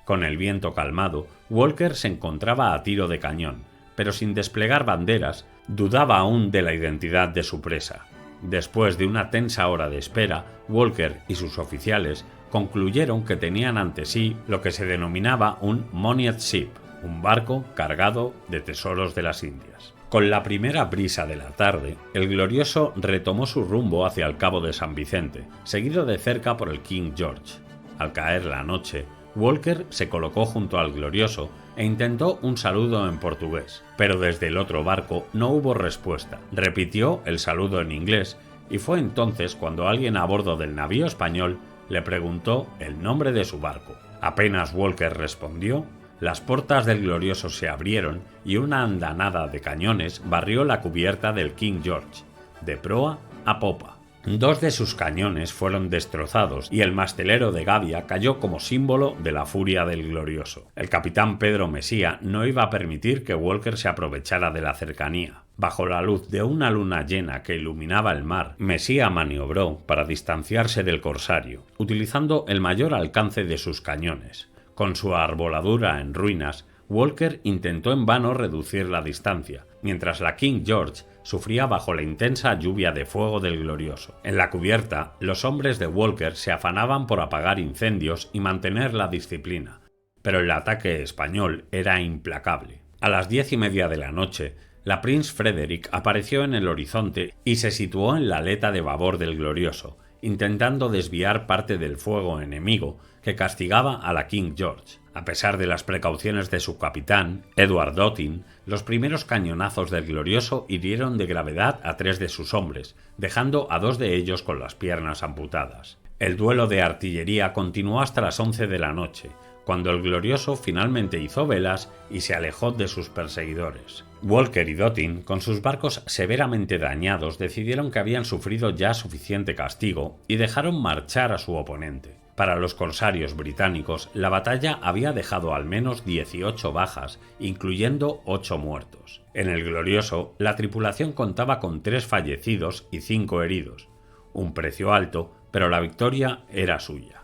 Con el viento calmado, Walker se encontraba a tiro de cañón, pero sin desplegar banderas, dudaba aún de la identidad de su presa. Después de una tensa hora de espera, Walker y sus oficiales concluyeron que tenían ante sí lo que se denominaba un moneyed ship, un barco cargado de tesoros de las Indias. Con la primera brisa de la tarde, el Glorioso retomó su rumbo hacia el Cabo de San Vicente, seguido de cerca por el King George. Al caer la noche, Walker se colocó junto al Glorioso e intentó un saludo en portugués, pero desde el otro barco no hubo respuesta. Repitió el saludo en inglés y fue entonces cuando alguien a bordo del navío español le preguntó el nombre de su barco. Apenas Walker respondió, las portas del Glorioso se abrieron y una andanada de cañones barrió la cubierta del King George, de proa a popa. 2 de sus cañones fueron destrozados y el mastelero de Gavia cayó como símbolo de la furia del Glorioso. El capitán Pedro Mesía no iba a permitir que Walker se aprovechara de la cercanía. Bajo la luz de una luna llena que iluminaba el mar, Mesía maniobró para distanciarse del corsario, utilizando el mayor alcance de sus cañones. Con su arboladura en ruinas, Walker intentó en vano reducir la distancia, mientras la King George sufría bajo la intensa lluvia de fuego del Glorioso. En la cubierta, los hombres de Walker se afanaban por apagar incendios y mantener la disciplina, pero el ataque español era implacable. A las 10:30 de la noche, la Prince Frederick apareció en el horizonte y se situó en la aleta de babor del Glorioso, intentando desviar parte del fuego enemigo que castigaba a la King George. A pesar de las precauciones de su capitán, Edward Dotin, los primeros cañonazos del Glorioso hirieron de gravedad a 3 de sus hombres, dejando a 2 de ellos con las piernas amputadas. El duelo de artillería continuó hasta las 11 de la noche, cuando el Glorioso finalmente hizo velas y se alejó de sus perseguidores. Walker y Dotin, con sus barcos severamente dañados, decidieron que habían sufrido ya suficiente castigo y dejaron marchar a su oponente. Para los corsarios británicos, la batalla había dejado al menos 18 bajas, incluyendo 8 muertos. En el Glorioso, la tripulación contaba con 3 fallecidos y 5 heridos. Un precio alto, pero la victoria era suya.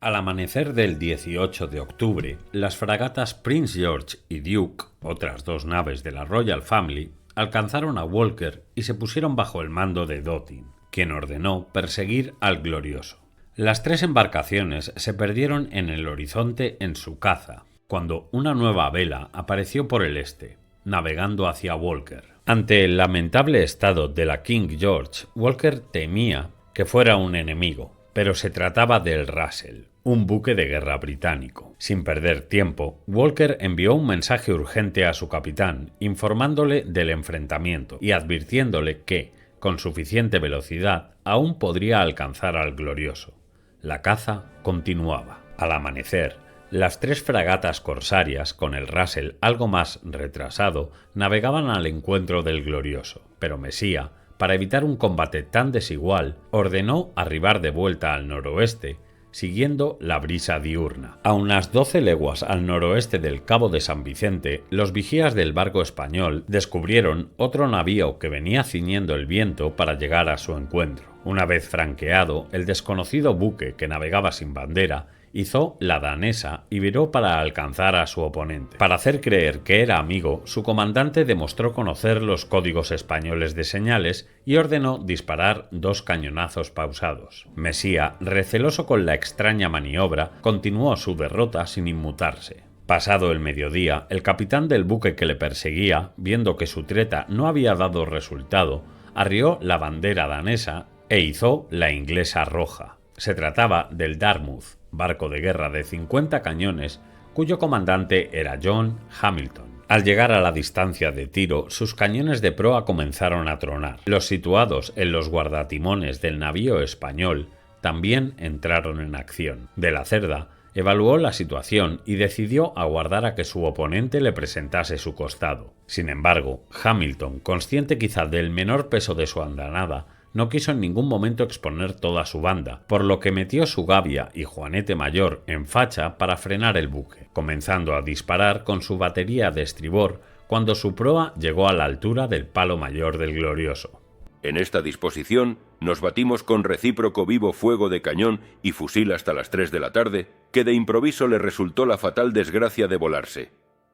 Al amanecer del 18 de octubre, las fragatas Prince George y Duke, otras 2 naves de la Royal Family, alcanzaron a Walker y se pusieron bajo el mando de Dotin, quien ordenó perseguir al Glorioso. Las 3 embarcaciones se perdieron en el horizonte en su caza, cuando una nueva vela apareció por el este, navegando hacia Walker. Ante el lamentable estado de la King George, Walker temía que fuera un enemigo, pero se trataba del Russell, un buque de guerra británico. Sin perder tiempo, Walker envió un mensaje urgente a su capitán, informándole del enfrentamiento y advirtiéndole que, con suficiente velocidad, aún podría alcanzar al Glorioso. La caza continuaba. Al amanecer, las 3 fragatas corsarias, con el Russell algo más retrasado, navegaban al encuentro del Glorioso, pero Mesía, para evitar un combate tan desigual, ordenó arribar de vuelta al noroeste, siguiendo la brisa diurna. A unas 12 leguas al noroeste del Cabo de San Vicente, los vigías del barco español descubrieron otro navío que venía ciñendo el viento para llegar a su encuentro. Una vez franqueado, el desconocido buque, que navegaba sin bandera, hizo la danesa y viró para alcanzar a su oponente. Para hacer creer que era amigo, su comandante demostró conocer los códigos españoles de señales y ordenó disparar 2 cañonazos pausados. Mesía, receloso con la extraña maniobra, continuó su derrota sin inmutarse. Pasado el mediodía, el capitán del buque que le perseguía, viendo que su treta no había dado resultado, arrió la bandera danesa e izó la inglesa roja. Se trataba del Dartmouth, barco de guerra de 50 cañones, cuyo comandante era John Hamilton. Al llegar a la distancia de tiro, sus cañones de proa comenzaron a tronar. Los situados en los guardatimones del navío español también entraron en acción. De la Cerda evaluó la situación y decidió aguardar a que su oponente le presentase su costado. Sin embargo, Hamilton, consciente quizá del menor peso de su andanada, no quiso en ningún momento exponer toda su banda, por lo que metió su gavia y juanete mayor en facha para frenar el buque, comenzando a disparar con su batería de estribor cuando su proa llegó a la altura del palo mayor del Glorioso. En esta disposición nos batimos con recíproco vivo fuego de cañón y fusil hasta las 3 de la tarde, que de improviso le resultó la fatal desgracia de volarse.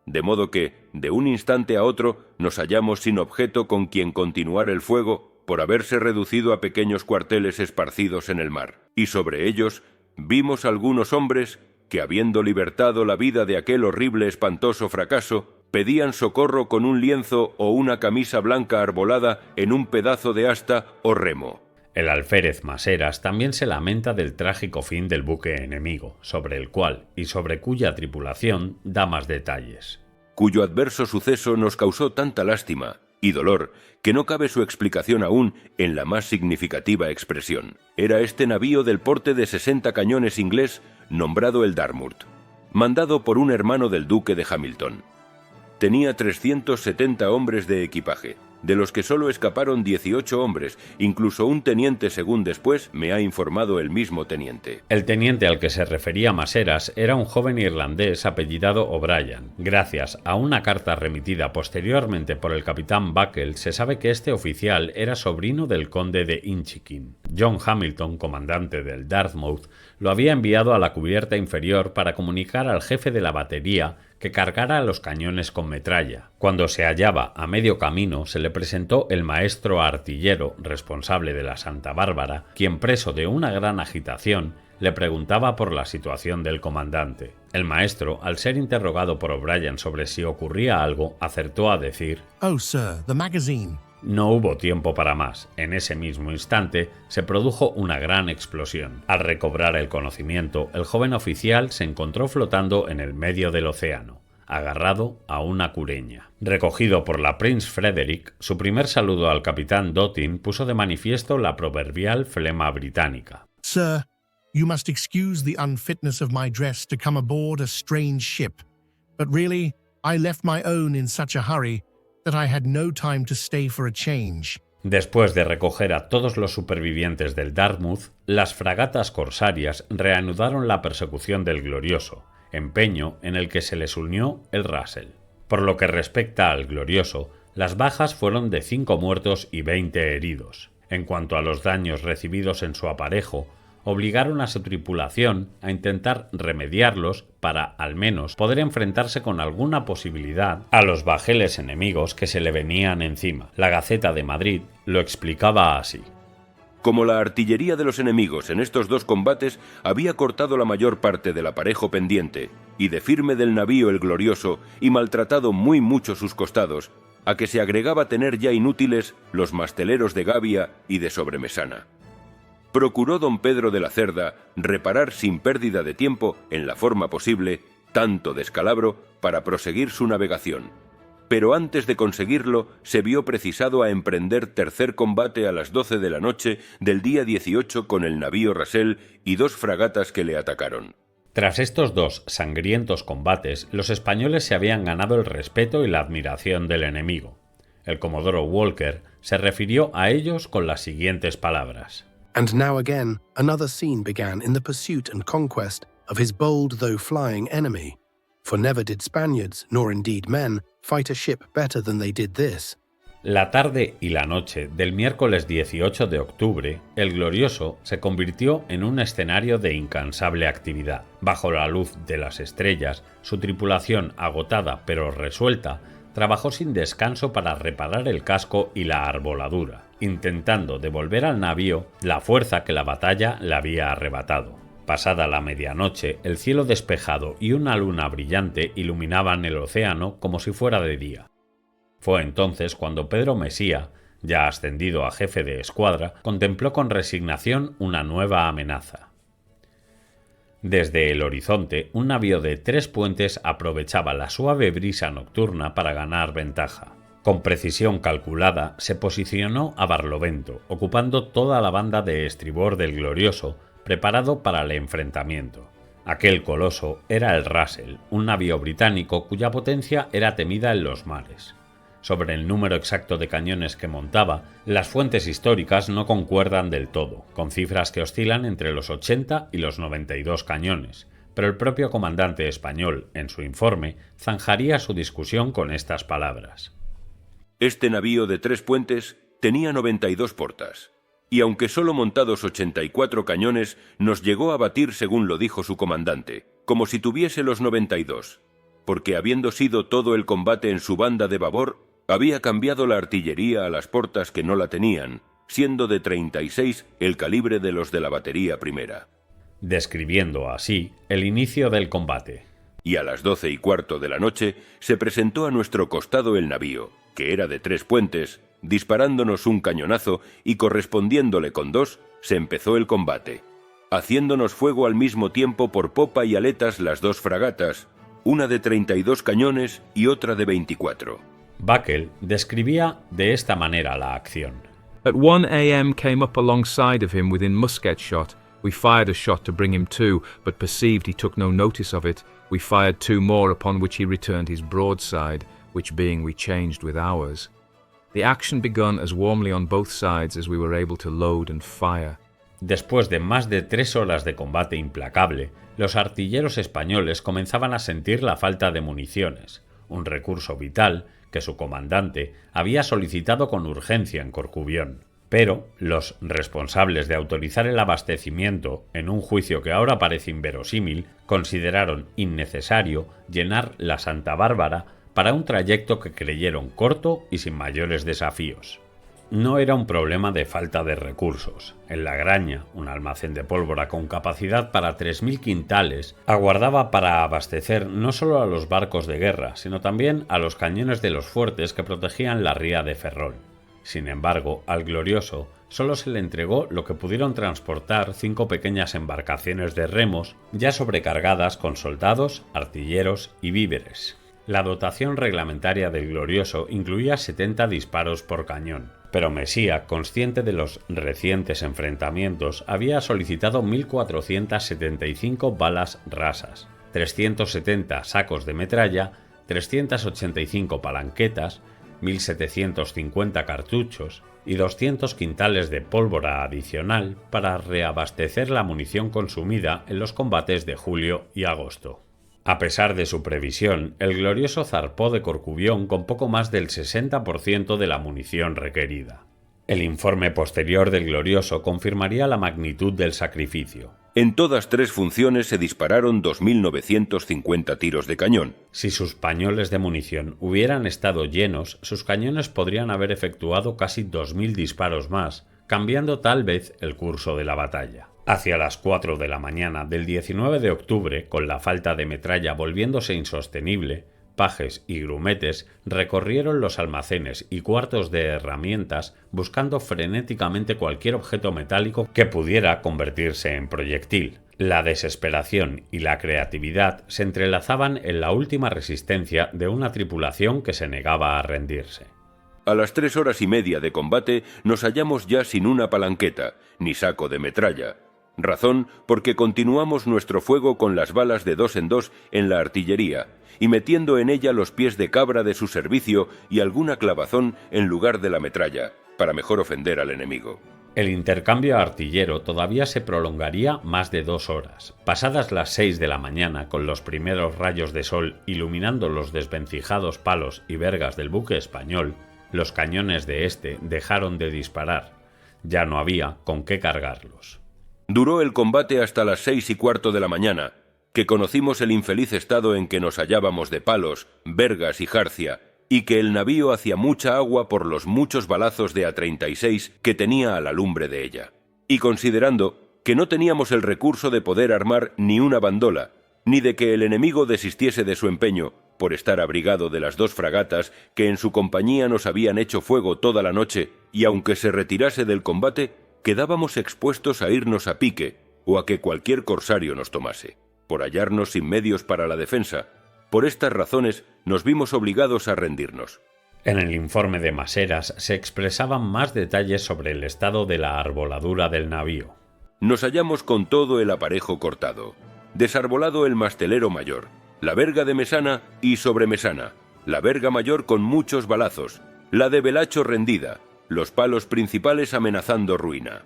De modo que, de un instante a otro, nos hallamos sin objeto con quien continuar el fuego, por haberse reducido a pequeños cuarteles esparcidos en el mar, y sobre ellos vimos algunos hombres que, habiendo libertado la vida de aquel horrible espantoso fracaso, pedían socorro con un lienzo o una camisa blanca arbolada en un pedazo de asta o remo. El alférez Maseras también se lamenta del trágico fin del buque enemigo, sobre el cual y sobre cuya tripulación da más detalles. Cuyo adverso suceso nos causó tanta lástima y dolor que no cabe su explicación aún en la más significativa expresión. Era este navío del porte de 60 cañones inglés, nombrado el Dartmouth, mandado por un hermano del duque de Hamilton. Tenía 370 hombres de equipaje, de los que solo escaparon 18 hombres, incluso un teniente, según después me ha informado el mismo teniente. El teniente al que se refería Maseras era un joven irlandés apellidado O'Brien. Gracias a una carta remitida posteriormente por el capitán Buckle, se sabe que este oficial era sobrino del conde de Inchiquin. John Hamilton, comandante del Dartmouth, lo había enviado a la cubierta inferior para comunicar al jefe de la batería que cargara los cañones con metralla. Cuando se hallaba a medio camino, se le presentó el maestro artillero responsable de la Santa Bárbara, quien, preso de una gran agitación, le preguntaba por la situación del comandante. El maestro, al ser interrogado por O'Brien sobre si ocurría algo, acertó a decir: "Oh, sir, the magazine." No hubo tiempo para más. En ese mismo instante se produjo una gran explosión. Al recobrar el conocimiento, el joven oficial se encontró flotando en el medio del océano, agarrado a una cureña. Recogido por la Prince Frederick, su primer saludo al capitán Dotin puso de manifiesto la proverbial flema británica. "Sir, you must excuse the unfitness of my dress to come aboard a strange ship, but really, I left my own in such a hurry that I had no time to stay for a change." Después de recoger a todos los supervivientes del Dartmouth, las fragatas corsarias reanudaron la persecución del Glorioso, empeño en el que se les unió el Russell. Por lo que respecta al Glorioso, las bajas fueron de 5 muertos y 20 heridos. En cuanto a los daños recibidos en su aparejo, obligaron a su tripulación a intentar remediarlos para, al menos, poder enfrentarse con alguna posibilidad a los bajeles enemigos que se le venían encima. La Gaceta de Madrid lo explicaba así: Como la artillería de los enemigos en estos 2 combates había cortado la mayor parte del aparejo pendiente y de firme del navío el Glorioso y maltratado muy mucho sus costados, a que se agregaba tener ya inútiles los masteleros de gavia y de sobremesana. Procuró don Pedro de la Cerda reparar sin pérdida de tiempo, en la forma posible, tanto descalabro para proseguir su navegación. Pero antes de conseguirlo, se vio precisado a emprender tercer combate a las 12 de la noche del día 18 con el navío Rasel y 2 fragatas que le atacaron. Tras estos 2 sangrientos combates, los españoles se habían ganado el respeto y la admiración del enemigo. El comodoro Walker se refirió a ellos con las siguientes palabras. And now again, another scene began in the pursuit and conquest of his bold though flying enemy. For never did Spaniards, nor indeed men, fight a ship better than they did this. La tarde y la noche del miércoles 18 de octubre, el Glorioso se convirtió en un escenario de incansable actividad. Bajo la luz de las estrellas, su tripulación, agotada pero resuelta, trabajó sin descanso para reparar el casco y la arboladura, intentando devolver al navío la fuerza que la batalla le había arrebatado. Pasada la medianoche, el cielo despejado y una luna brillante iluminaban el océano como si fuera de día. Fue entonces cuando Pedro Mesía, ya ascendido a jefe de escuadra, contempló con resignación una nueva amenaza. Desde el horizonte, un navío de 3 puentes aprovechaba la suave brisa nocturna para ganar ventaja. Con precisión calculada, se posicionó a barlovento, ocupando toda la banda de estribor del Glorioso, preparado para el enfrentamiento. Aquel coloso era el Russell, un navío británico cuya potencia era temida en los mares. Sobre el número exacto de cañones que montaba, las fuentes históricas no concuerdan del todo, con cifras que oscilan entre los 80 y los 92 cañones, pero el propio comandante español, en su informe, zanjaría su discusión con estas palabras. Este navío de 3 puentes tenía 92 portas, y aunque solo montados 84 cañones, nos llegó a batir, según lo dijo su comandante, como si tuviese los 92, porque habiendo sido todo el combate en su banda de babor, había cambiado la artillería a las portas que no la tenían, siendo de 36 el calibre de los de la batería primera. Describiendo así el inicio del combate. Y a las 12:15 de la noche se presentó a nuestro costado el navío, que era de 3 puentes, disparándonos un cañonazo y correspondiéndole con 2, se empezó el combate, haciéndonos fuego al mismo tiempo por popa y aletas las 2 fragatas, una de 32 cañones y otra de 24. Buckle describía de esta manera la acción. At 1 a.m. came up alongside of him within musket shot. We fired a shot to bring him to, but perceived he took no notice of it. We fired 2 more, upon which he returned his broadside, which being we changed with ours. The action begun as warmly on both sides as we were able to load and fire. Después de más de 3 horas de combate implacable, los artilleros españoles comenzaban a sentir la falta de municiones, un recurso vital que su comandante había solicitado con urgencia en Corcubión. Pero los responsables de autorizar el abastecimiento, en un juicio que ahora parece inverosímil, consideraron innecesario llenar la Santa Bárbara para un trayecto que creyeron corto y sin mayores desafíos. No era un problema de falta de recursos. En La Graña, un almacén de pólvora con capacidad para 3.000 quintales, aguardaba para abastecer no solo a los barcos de guerra, sino también a los cañones de los fuertes que protegían la ría de Ferrol. Sin embargo, al Glorioso solo se le entregó lo que pudieron transportar 5 pequeñas embarcaciones de remos ya sobrecargadas con soldados, artilleros y víveres. La dotación reglamentaria del Glorioso incluía 70 disparos por cañón, pero Mesía, consciente de los recientes enfrentamientos, había solicitado 1.475 balas rasas, 370 sacos de metralla, 385 palanquetas, 1.750 cartuchos y 200 quintales de pólvora adicional para reabastecer la munición consumida en los combates de julio y agosto. A pesar de su previsión, el Glorioso zarpó de Corcubión con poco más del 60% de la munición requerida. El informe posterior del Glorioso confirmaría la magnitud del sacrificio. En todas 3 funciones se dispararon 2.950 tiros de cañón. Si sus pañoles de munición hubieran estado llenos, sus cañones podrían haber efectuado casi 2.000 disparos más, cambiando tal vez el curso de la batalla. Hacia las 4 de la mañana del 19 de octubre, con la falta de metralla volviéndose insostenible, pajes y grumetes recorrieron los almacenes y cuartos de herramientas buscando frenéticamente cualquier objeto metálico que pudiera convertirse en proyectil. La desesperación y la creatividad se entrelazaban en la última resistencia de una tripulación que se negaba a rendirse. A las 3 horas y media de combate nos hallamos ya sin una palanqueta, ni saco de metralla. Razón porque continuamos nuestro fuego con las balas de 2 en 2 en la artillería y metiendo en ella los pies de cabra de su servicio y alguna clavazón en lugar de la metralla, para mejor ofender al enemigo. El intercambio artillero todavía se prolongaría más de 2 horas. Pasadas las 6 de la mañana, con los primeros rayos de sol iluminando los desvencijados palos y vergas del buque español, los cañones de este dejaron de disparar. Ya no había con qué cargarlos. Duró el combate hasta las 6:15 de la mañana, que conocimos el infeliz estado en que nos hallábamos de palos, vergas y jarcia, y que el navío hacía mucha agua por los muchos balazos de A-36 que tenía a la lumbre de ella. Y considerando que no teníamos el recurso de poder armar ni una bandola, ni de que el enemigo desistiese de su empeño, por estar abrigado de las 2 fragatas que en su compañía nos habían hecho fuego toda la noche, y aunque se retirase del combate, quedábamos expuestos a irnos a pique o a que cualquier corsario nos tomase, por hallarnos sin medios para la defensa. Por estas razones nos vimos obligados a rendirnos. En el informe de Maseras se expresaban más detalles sobre el estado de la arboladura del navío. Nos hallamos con todo el aparejo cortado, desarbolado el mastelero mayor, la verga de mesana y sobremesana, la verga mayor con muchos balazos, la de velacho rendida, los palos principales amenazando ruina.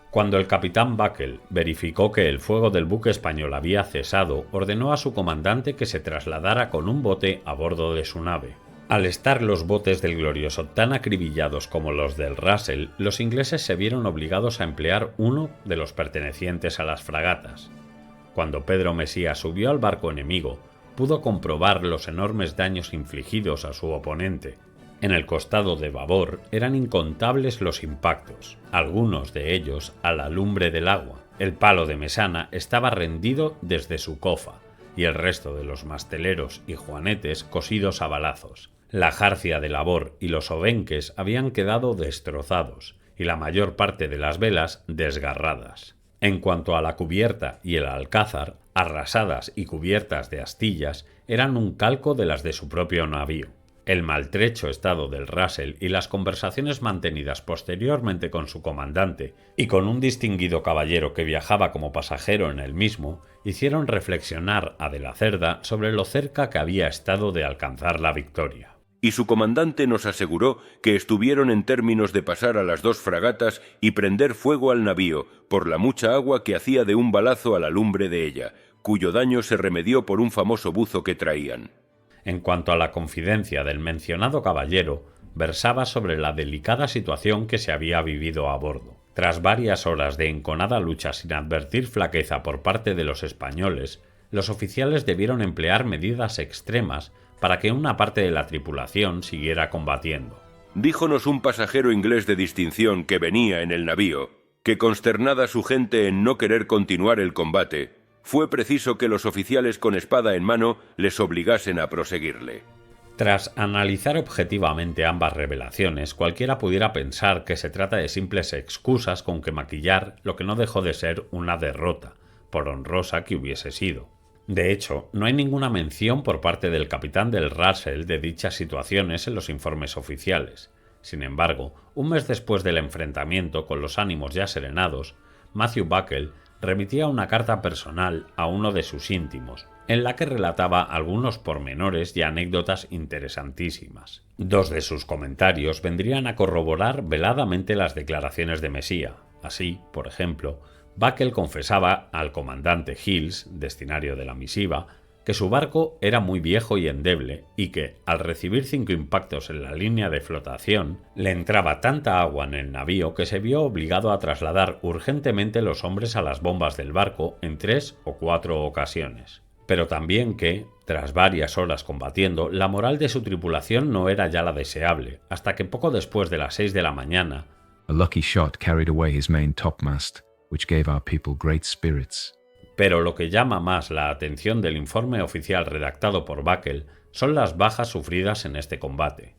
Cuando el capitán Buckle verificó que el fuego del buque español había cesado, ordenó a su comandante que se trasladara con un bote a bordo de su nave. Al estar los botes del Glorioso tan acribillados como los del Russell, los ingleses se vieron obligados a emplear uno de los pertenecientes a las fragatas. Cuando Pedro Mesía subió al barco enemigo, pudo comprobar los enormes daños infligidos a su oponente. En el costado de babor eran incontables los impactos, algunos de ellos a la lumbre del agua. El palo de mesana estaba rendido desde su cofa, y el resto de los masteleros y juanetes cosidos a balazos. La jarcia de labor y los obenques habían quedado destrozados, y la mayor parte de las velas desgarradas. En cuanto a la cubierta y el alcázar, arrasadas y cubiertas de astillas, eran un calco de las de su propio navío. El maltrecho estado del Russell y las conversaciones mantenidas posteriormente con su comandante y con un distinguido caballero que viajaba como pasajero en el mismo hicieron reflexionar a De la Cerda sobre lo cerca que había estado de alcanzar la victoria. Y su comandante nos aseguró que estuvieron en términos de pasar a las 2 fragatas y prender fuego al navío por la mucha agua que hacía de un balazo a la lumbre de ella, cuyo daño se remedió por un famoso buzo que traían. En cuanto a la confidencia del mencionado caballero, versaba sobre la delicada situación que se había vivido a bordo. Tras varias horas de enconada lucha sin advertir flaqueza por parte de los españoles, los oficiales debieron emplear medidas extremas para que una parte de la tripulación siguiera combatiendo. Díjonos un pasajero inglés de distinción que venía en el navío, que consternada su gente en no querer continuar el combate, fue preciso que los oficiales con espada en mano les obligasen a proseguirle. Tras analizar objetivamente ambas revelaciones, cualquiera pudiera pensar que se trata de simples excusas con que maquillar lo que no dejó de ser una derrota, por honrosa que hubiese sido. De hecho, no hay ninguna mención por parte del capitán del Russell de dichas situaciones en los informes oficiales. Sin embargo, un mes después del enfrentamiento, con los ánimos ya serenados, Matthew Buckle remitía una carta personal a uno de sus íntimos, en la que relataba algunos pormenores y anécdotas interesantísimas. 2 de sus comentarios vendrían a corroborar veladamente las declaraciones de Mesía. Así, por ejemplo, Buckle confesaba al comandante Hills, destinario de la misiva, que su barco era muy viejo y endeble y que, al recibir 5 impactos en la línea de flotación, le entraba tanta agua en el navío que se vio obligado a trasladar urgentemente los hombres a las bombas del barco en 3 o 4 ocasiones. Pero también que, tras varias horas combatiendo, la moral de su tripulación no era ya la deseable, hasta que poco después de las 6 de la mañana, a lucky shot carried away his main topmast, which gave our people great spirits. Pero lo que llama más la atención del informe oficial redactado por Buckle son las bajas sufridas en este combate.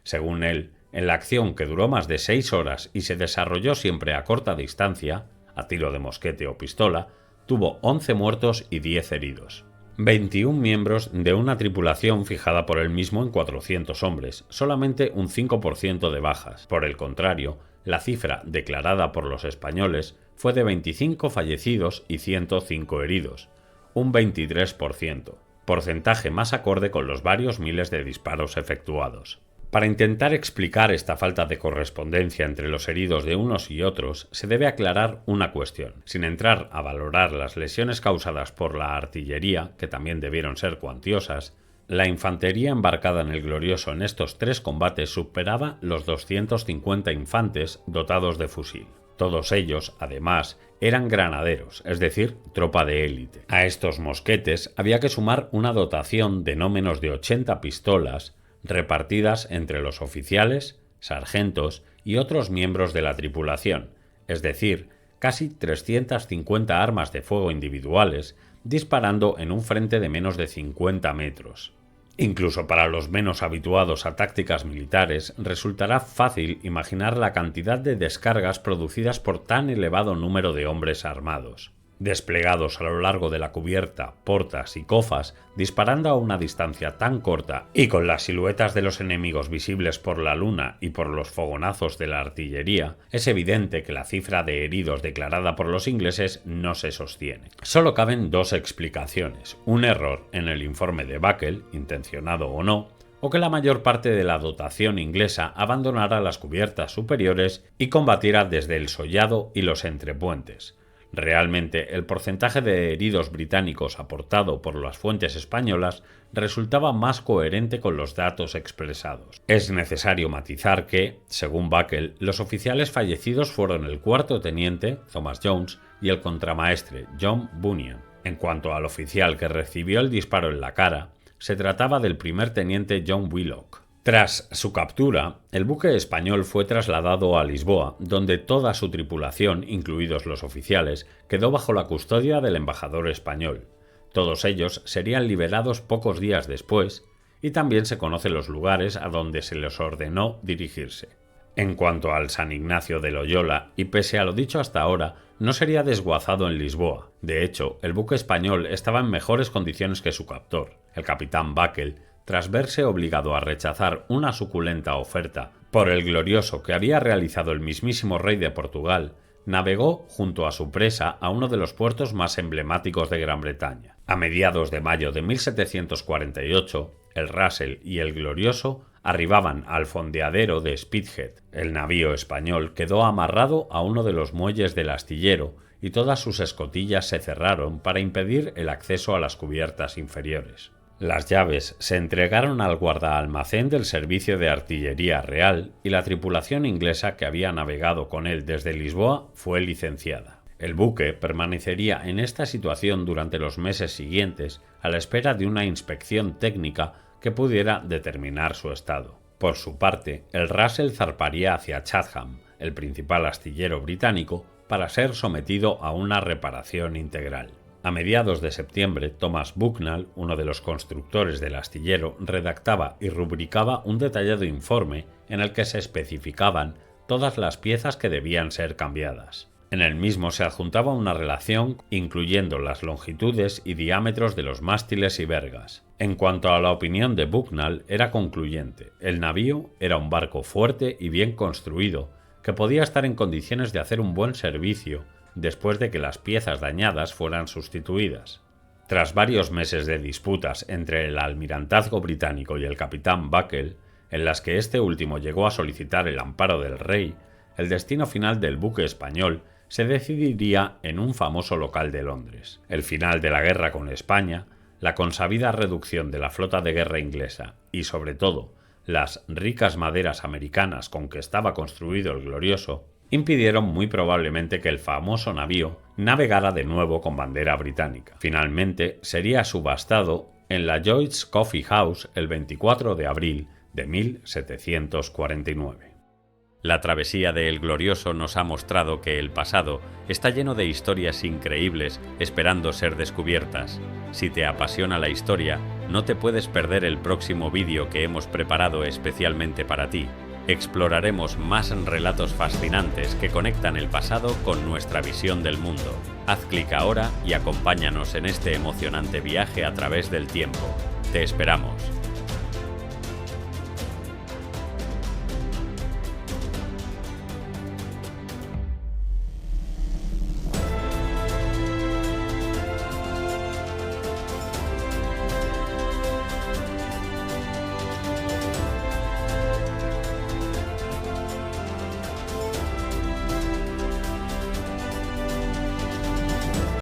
Según él, en la acción, que duró más de 6 horas y se desarrolló siempre a corta distancia, a tiro de mosquete o pistola, tuvo 11 muertos y 10 heridos. 21 miembros de una tripulación fijada por él mismo en 400 hombres, solamente un 5% de bajas. Por el contrario, la cifra declarada por los españoles fue de 25 fallecidos y 105 heridos, un 23%, porcentaje más acorde con los varios miles de disparos efectuados. Para intentar explicar esta falta de correspondencia entre los heridos de unos y otros, se debe aclarar una cuestión. Sin entrar a valorar las lesiones causadas por la artillería, que también debieron ser cuantiosas, la infantería embarcada en el Glorioso en estos 3 combates superaba los 250 infantes dotados de fusil. Todos ellos, además, eran granaderos, es decir, tropa de élite. A estos mosquetes había que sumar una dotación de no menos de 80 pistolas, repartidas entre los oficiales, sargentos y otros miembros de la tripulación, es decir, casi 350 armas de fuego individuales disparando en un frente de menos de 50 metros. Incluso para los menos habituados a tácticas militares resultará fácil imaginar la cantidad de descargas producidas por tan elevado número de hombres armados. Desplegados a lo largo de la cubierta, portas y cofas, disparando a una distancia tan corta y con las siluetas de los enemigos visibles por la luna y por los fogonazos de la artillería, es evidente que la cifra de heridos declarada por los ingleses no se sostiene. Solo caben 2 explicaciones: un error en el informe de Buckle, intencionado o no, o que la mayor parte de la dotación inglesa abandonara las cubiertas superiores y combatiera desde el sollado y los entrepuentes. Realmente, el porcentaje de heridos británicos aportado por las fuentes españolas resultaba más coherente con los datos expresados. Es necesario matizar que, según Buckle, los oficiales fallecidos fueron el 4º teniente, Thomas Jones, y el contramaestre, John Bunyan. En cuanto al oficial que recibió el disparo en la cara, se trataba del primer teniente John Wheelock. Tras su captura, el buque español fue trasladado a Lisboa, donde toda su tripulación, incluidos los oficiales, quedó bajo la custodia del embajador español. Todos ellos serían liberados pocos días después, y también se conocen los lugares a donde se les ordenó dirigirse. En cuanto al San Ignacio de Loyola, y pese a lo dicho hasta ahora, no sería desguazado en Lisboa. De hecho, el buque español estaba en mejores condiciones que su captor, el capitán Buckle, tras verse obligado a rechazar una suculenta oferta por el Glorioso que había realizado el mismísimo rey de Portugal, navegó junto a su presa a uno de los puertos más emblemáticos de Gran Bretaña. A mediados de mayo de 1748, el Russell y el Glorioso arribaban al fondeadero de Spithead. El navío español quedó amarrado a uno de los muelles del astillero y todas sus escotillas se cerraron para impedir el acceso a las cubiertas inferiores. Las llaves se entregaron al guardaalmacén del Servicio de Artillería Real y la tripulación inglesa que había navegado con él desde Lisboa fue licenciada. El buque permanecería en esta situación durante los meses siguientes a la espera de una inspección técnica que pudiera determinar su estado. Por su parte, el Russell zarparía hacia Chatham, el principal astillero británico, para ser sometido a una reparación integral. A mediados de septiembre, Thomas Bucknell, uno de los constructores del astillero, redactaba y rubricaba un detallado informe en el que se especificaban todas las piezas que debían ser cambiadas. En el mismo se adjuntaba una relación incluyendo las longitudes y diámetros de los mástiles y vergas. En cuanto a la opinión de Bucknell, era concluyente. El navío era un barco fuerte y bien construido, que podía estar en condiciones de hacer un buen servicio después de que las piezas dañadas fueran sustituidas. Tras varios meses de disputas entre el almirantazgo británico y el capitán Buckle, en las que este último llegó a solicitar el amparo del rey, el destino final del buque español se decidiría en un famoso local de Londres. El final de la guerra con España, la consabida reducción de la flota de guerra inglesa y, sobre todo, las ricas maderas americanas con que estaba construido el Glorioso, impidieron muy probablemente que el famoso navío navegara de nuevo con bandera británica. Finalmente, sería subastado en la Lloyd's Coffee House el 24 de abril de 1749. La travesía de El Glorioso nos ha mostrado que el pasado está lleno de historias increíbles esperando ser descubiertas. Si te apasiona la historia, No te puedes perder el próximo vídeo que hemos preparado especialmente para ti. Exploraremos más relatos fascinantes que conectan el pasado con nuestra visión del mundo. Haz clic ahora y acompáñanos en este emocionante viaje a través del tiempo. Te esperamos.